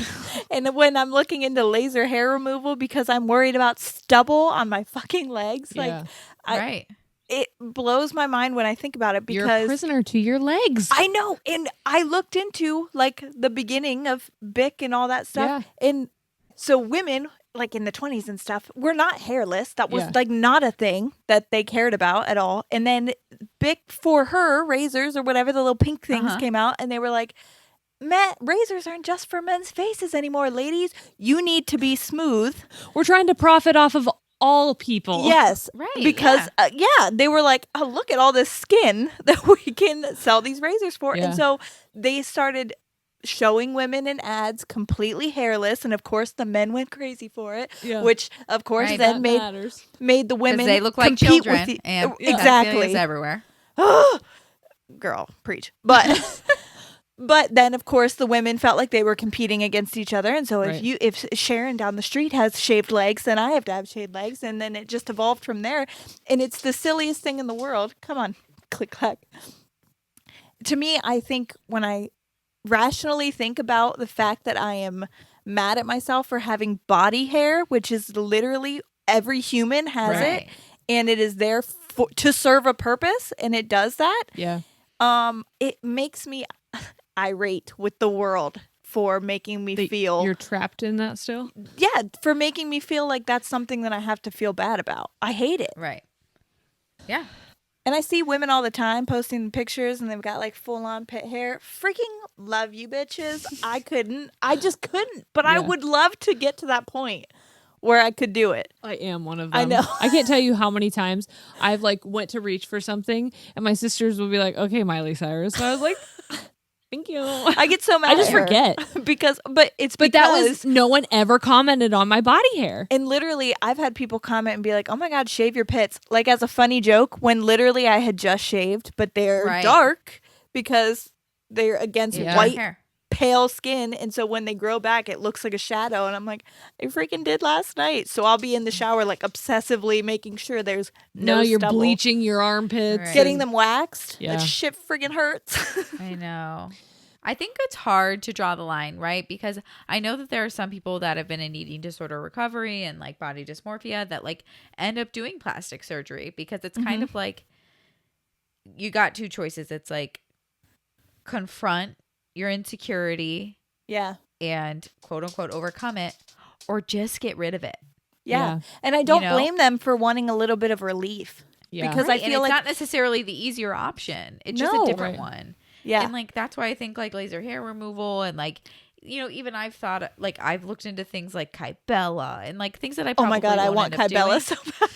And when I'm looking into laser hair removal because I'm worried about stubble on my fucking legs.
Yeah.
Like, it blows my mind when I think about it because
you're a prisoner to your legs.
I know. And I looked into like the beginning of Bic and all that stuff.
Yeah.
And so women like in the 20s and stuff, were not hairless. That was like not a thing that they cared about at all. And then Bic for her razors or whatever, the little pink things came out and they were like, razors aren't just for men's faces anymore, ladies. You need to be smooth.
We're trying to profit off of all people.
Yes.
Right.
Because, they were like, oh, look at all this skin that we can sell these razors for.
Yeah.
And so they started showing women in ads completely hairless. And, of course, the men went crazy for it, which, of course,
Right.
then made the women
they look like
compete
children.
with
And
exactly.
pedophilia is everywhere.
Girl, preach. But... But then, of course, the women felt like they were competing against each other. And so if Sharon down the street has shaved legs, then I have to have shaved legs. And then it just evolved from there. And it's the silliest thing in the world. Come on, click, clack. To me, I think when I rationally think about the fact that I am mad at myself for having body hair, which is literally every human has it. And it is there to serve a purpose. And it does that.
Yeah.
It makes me irate with the world for making me feel
you're trapped in that still.
Yeah, for making me feel like that's something that I have to feel bad about. I hate it.
Right. Yeah.
And I see women all the time posting pictures and they've got like full on pit hair. Freaking love you bitches. I just couldn't. But I would love to get to that point where I could do it.
I am one of them.
I know.
I can't tell you how many times I've like went to reach for something and my sisters will be like, okay, Miley Cyrus. And I was like, thank you.
I get so mad.
I just forget
because
that was no one ever commented on my body hair.
And literally, I've had people comment and be like, "Oh my God, shave your pits!" Like as a funny joke. When literally I had just shaved, but they're dark because they're against white hair. Pale skin, and so when they grow back, it looks like a shadow. And I'm like, I freaking did last night. So I'll be in the shower like obsessively making sure there's no
you're
stubble.
Bleaching your armpits,
getting them waxed.
Yeah.
That shit freaking hurts.
I know. I think it's hard to draw the line, right? Because I know that there are some people that have been in eating disorder recovery and like body dysmorphia that like end up doing plastic surgery because it's kind of like you got two choices. It's like confront your insecurity, and quote unquote overcome it, or just get rid of it.
Yeah. And I don't blame them for wanting a little bit of relief.
Yeah.
Because I feel
it's
like
not necessarily the easier option. It's just a different one.
Yeah.
And like that's why I think like laser hair removal and like even I've thought like I've looked into things like Kybella and like things that I probably
oh my God, I want Kybella so bad.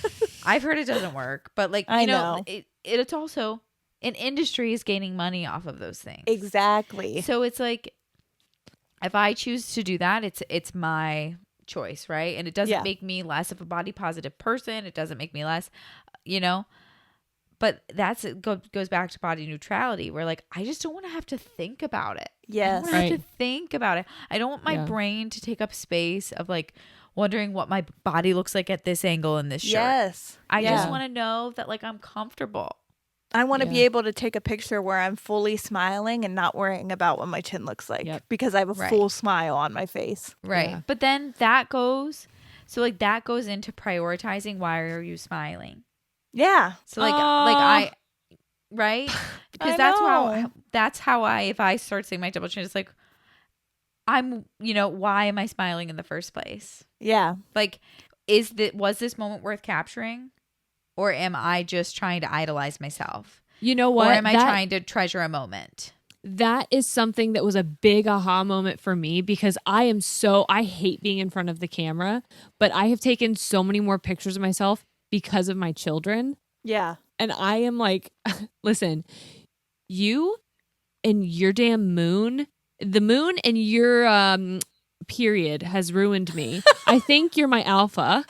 I've heard it doesn't work, but like
I know.
It's also an industry is gaining money off of those things.
Exactly.
So it's like if I choose to do that, it's my choice, right? And it doesn't make me less of a body positive person. It doesn't make me less, But goes back to body neutrality, where like I just don't want to have to think about it.
Yes,
I don't have to think about it. I don't want my brain to take up space of like wondering what my body looks like at this angle in this shirt.
Yes,
I just want to know that like I'm comfortable.
I want to be able to take a picture where I'm fully smiling and not worrying about what my chin looks like because I have a full smile on my face.
Right. Yeah. But then that goes into prioritizing why are you smiling?
Yeah.
So right? Because that's how I if I start seeing my double chin, it's like I'm, why am I smiling in the first place?
Yeah.
Like was this moment worth capturing? Or am I just trying to idolize myself?
You know what?
Or am I trying to treasure a moment?
That is something that was a big aha moment for me because I hate being in front of the camera, but I have taken so many more pictures of myself because of my children.
Yeah.
And I am like, listen, you and your damn moon, the moon and your period has ruined me. I think you're my alpha.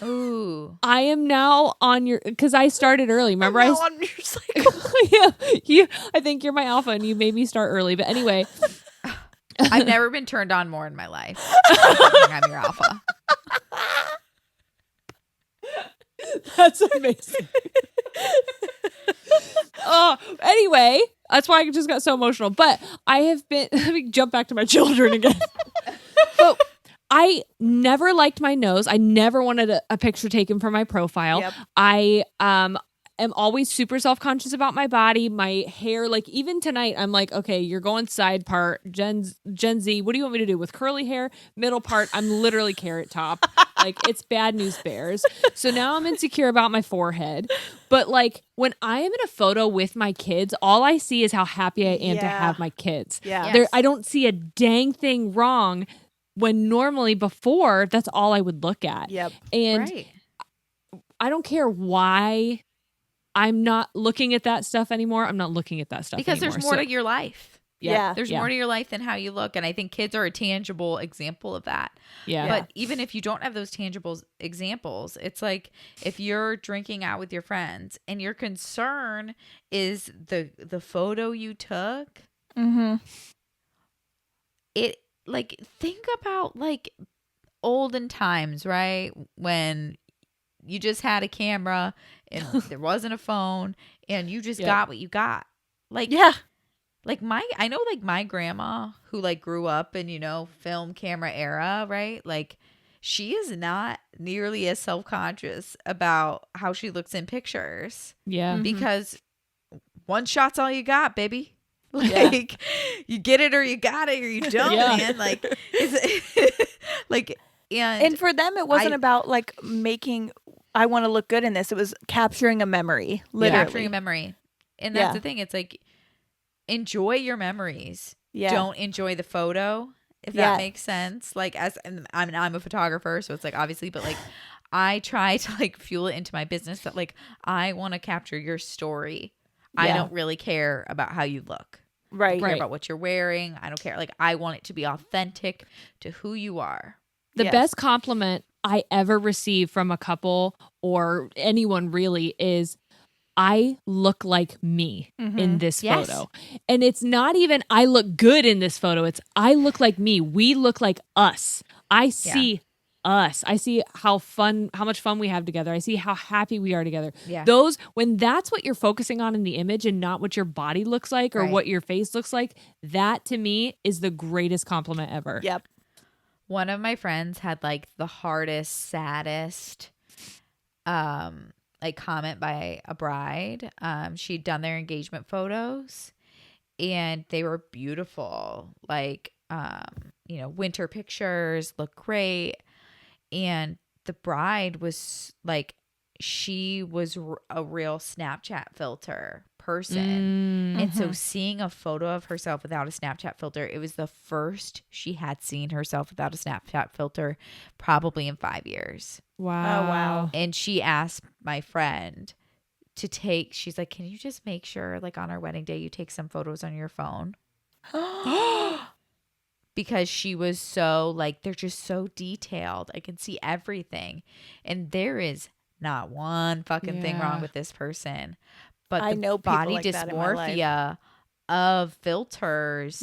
Ooh.
I am now on your, because I started early. Remember,
I'm now on your cycle.
I think you're my alpha, and you made me start early. But anyway,
I've never been turned on more in my life. I'm your alpha.
That's amazing. Anyway, that's why I just got so emotional. But I have been. Let me jump back to my children again. But I never liked my nose. I never wanted a picture taken for my profile. Yep. I am always super self-conscious about my body, my hair. Like even tonight, I'm like, okay, you're going side part. Gen Z, what do you want me to do with curly hair? Middle part, I'm literally carrot top. Like, it's bad news bears. So now I'm insecure about my forehead. But like when I am in a photo with my kids, all I see is how happy I am to have my kids.
Yeah.
Yes.
I don't see a dang thing wrong when normally before that's all I would look at.
Yep.
And
Right.
I don't care why I'm not looking at that stuff anymore. I'm not looking at that stuff
Because
anymore.
there's more to your life.
Yeah.
There's more to your life than how you look. And I think kids are a tangible example of that.
Yeah.
But even if you don't have those tangible examples, it's like if you're drinking out with your friends and your concern is the photo you took, it like think about like olden times, right? When you just had a camera and there wasn't a phone and you just got what you got. Like, like I know like my grandma who like grew up in, you know, film camera era, right? Like she is not nearly as self-conscious about how she looks in pictures.
Yeah.
Because one shot's all you got, baby. Like you get it or you got it or you don't, man. Like like
and for them it wasn't about like making I want to look good in this. It was capturing a memory, literally.
Capturing a memory. And that's the thing. It's like enjoy your memories.
Yeah.
Don't enjoy the photo, if that makes sense. Like I'm a photographer, so it's like obviously, but like I try to like fuel it into my business that like I want to capture your story. I don't really care about how you look.
Right.
I don't care about what you're wearing. I don't care. Like I want it to be authentic to who you are.
The best compliment I ever receive from a couple or anyone really is I look like me in this photo. And it's not even I look good in this photo. It's I look like me. We look like us. I see us. I see how much fun we have together. I see how happy we are together.
Yeah.
When that's what you're focusing on in the image and not what your body looks like or what your face looks like, that to me is the greatest compliment ever.
Yep.
One of my friends had like the hardest, saddest like comment by a bride. She'd done their engagement photos and they were beautiful. Like you know, winter pictures look great. And the bride was like, she was a real Snapchat filter person. And so seeing a photo of herself without a Snapchat filter, it was the first she had seen herself without a Snapchat filter probably in 5 years.
Wow.
Oh, wow.
And she asked my friend to she's like, can you just make sure like on our wedding day you take some photos on your phone? Because she was so like, they're just so detailed. I can see everything. And there is not one fucking thing wrong with this person. But
I know people
body
like that in my life.
dysmorphia of filters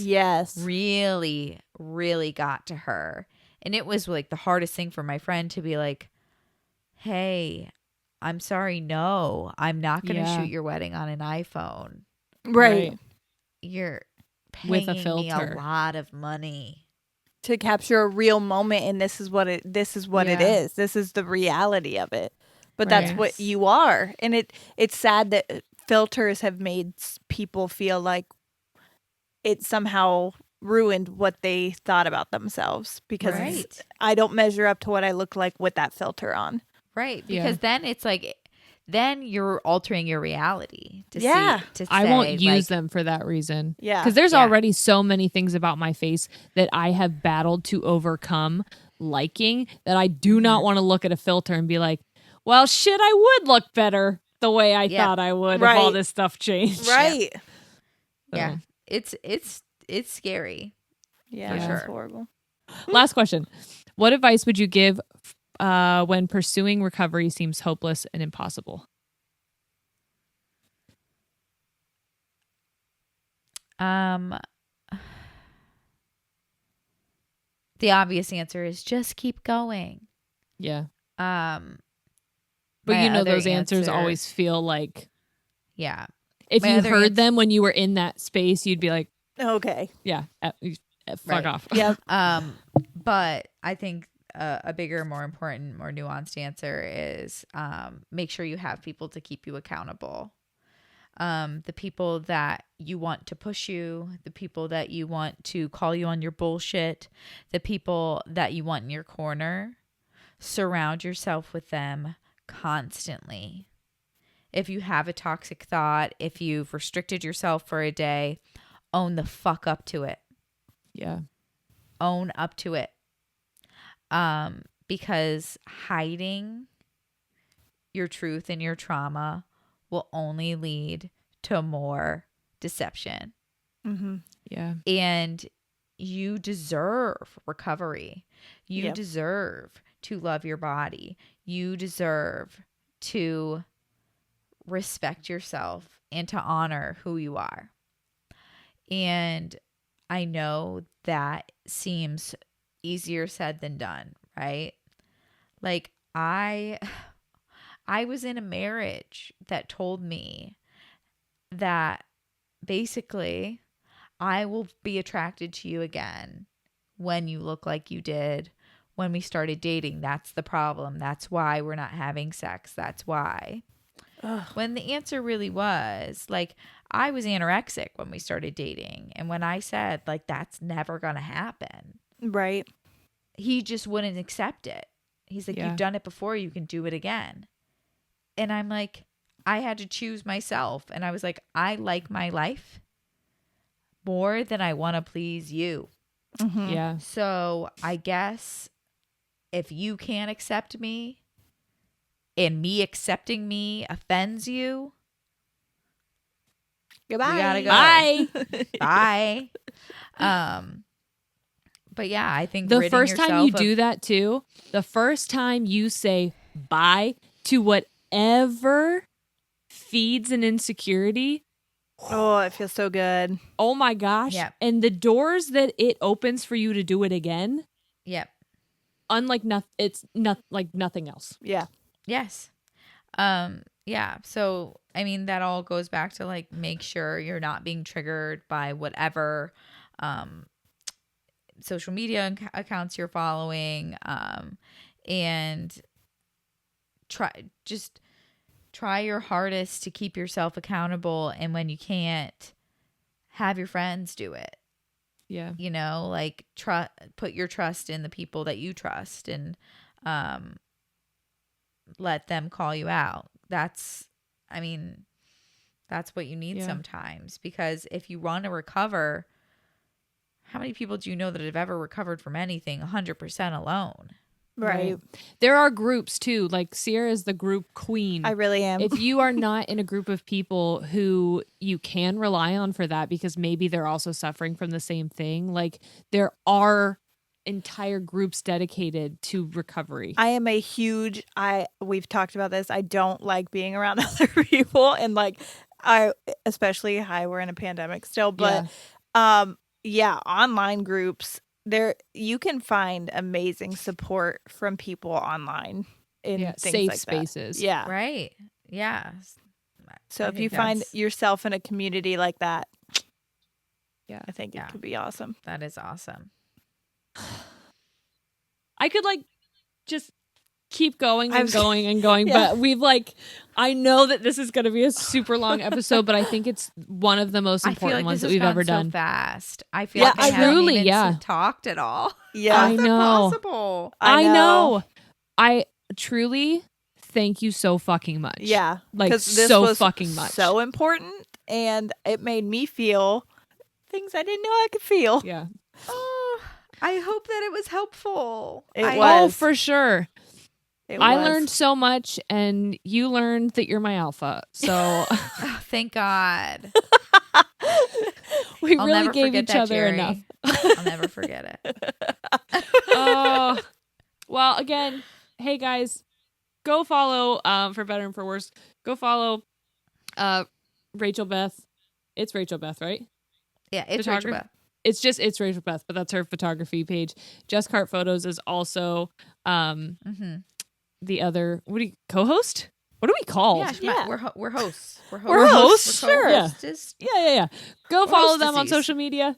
really, really got to her. And it was like the hardest thing for my friend to be like, hey, I'm sorry, no, I'm not going to shoot your wedding on an iPhone.
Right.
You're paying
With a
me
filter.
a lot of money.
To capture a real moment, and this is what it is. This is the reality of it. But that's what you are. And it's sad that filters have made people feel like it somehow ruined what they thought about themselves because I don't measure up to what I look like with that filter on.
Right. Because then it's like, then you're altering your reality to see.
I won't use them for that reason.
Yeah.
Because there's already so many things about my face that I have battled to overcome liking that I do not want to look at a filter and be like, well, shit, I would look better the way I thought I would if all this stuff changed.
Right.
Yeah. It's scary.
Yeah,
For
that's
sure.
horrible.
Last question. What advice would you give when pursuing recovery seems hopeless and impossible?
The obvious answer is just keep going.
Yeah.
But
you know those answers always feel like if you heard them when you were in that space, you'd be like,
okay,
fuck off.
Yep.
But I think a bigger, more important, more nuanced answer is make sure you have people to keep you accountable. The people that you want to push you, the people that you want to call you on your bullshit, the people that you want in your corner, surround yourself with them constantly. If you have a toxic thought, if you've restricted yourself for a day, own the fuck up to it.
Yeah.
Own up to it. Because hiding your truth and your trauma will only lead to more deception.
Mm-hmm.
Yeah.
And you deserve recovery. You
Yep.
deserve to love your body. You deserve to respect yourself and to honor who you are. And I know that seems easier said than done, right? Like I was in a marriage that told me that basically I will be attracted to you again when you look like you did when we started dating. That's the problem. That's why we're not having sex. That's why.
Ugh.
When the answer really was, like, I was anorexic when we started dating. And when I said, like, that's never going to happen,
Right.
he just wouldn't accept it. He's like,
Yeah.
you've done it before. You can do it again. And I'm like, I had to choose myself. And I was like, I like my life more than I want to please you.
Mm-hmm.
Yeah.
So I guess if you can't accept me and me accepting me offends you,
Goodbye.
we gotta go.
Bye.
Bye. But yeah, I think
The
ridding
first time you
yourself
do that too, the first time you say bye to whatever feeds an insecurity,
Oh, it feels so good.
oh my gosh.
Yep.
And the doors that it opens for you to do it again,
Yep.
unlike it's not like nothing else.
Yeah.
Yes. Yeah. So, I mean, that all goes back to like, make sure you're not being triggered by whatever, social media accounts you're following. And try your hardest to keep yourself accountable. And when you can't, have your friends do it.
Yeah.
You know, like put your trust in the people that you trust and let them call you out. That's what you need sometimes, because if you want to recover, how many people do you know that have ever recovered from anything 100% alone?
Right.
There are groups too. Like Sierra is the group queen.
I really am.
If you are not in a group of people who you can rely on for that, because maybe they're also suffering from the same thing, like there are entire groups dedicated to recovery.
I am a huge, we've talked about this. I don't like being around other people, and like especially we're in a pandemic still, but yeah, online groups, you can find amazing support from people online in things
safe
like
spaces.
That. Yeah.
Right. Yeah.
So if you find yourself in a community like that, I think it could be awesome.
That is awesome.
I could like just keep going and going and going,
Yeah.
but we've I know that this is going to be a super long episode, but I think it's one of the most important ones that we've ever done.
So fast. I feel like I
truly,
haven't even talked at all.
Yeah,
How's that possible?
I know. I truly thank you so fucking much.
Yeah,
like
this
so
was
fucking much.
So important, and it made me feel things I didn't know I could feel.
Yeah.
Oh, I hope that it was helpful.
It was.
Oh, for sure. I
was.
learned so much, and you learned that you're my alpha. So
Oh, thank God.
we
I'll
really
never
gave
forget
each
that,
other
Jerry.
enough.
I'll never forget it.
Oh, well, again, hey guys, go follow for better and for worse. Go follow Rachel Beth. It's Rachel Beth, right?
Yeah, it's Rachel Beth.
It's Rachel Beth, but that's her photography page. Just Cart Photos is also the other co-host? What are we called?
Yeah. We're hosts. We're hosts.
We're hosts. Sure.
Co-hostess.
Yeah. Go follow them on
Hostesses.
social media.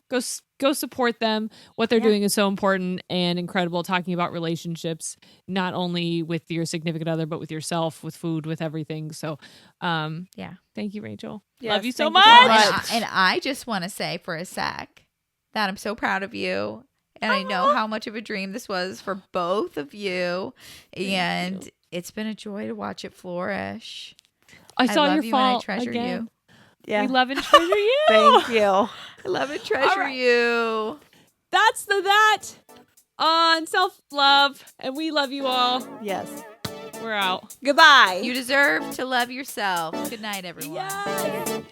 Go support them. What they're doing is so important and incredible. Talking about relationships, not only with your significant other, but with yourself, with food, with everything. So, thank you, Rachel.
Yes,
love you so
thank you
much.
so much.
And I just want to say for a sec that I'm so proud of you, And I know how much of a dream this was for both of you. And it's been a joy to watch it flourish.
I saw
love
your
you
fall
and I treasure
again.
you.
Yeah.
We love and treasure you.
Thank you.
I love and treasure you.
That's that on self-love. And we love you all.
Yes.
We're out.
Goodbye.
You deserve to love yourself. Good night, everyone.
Yes.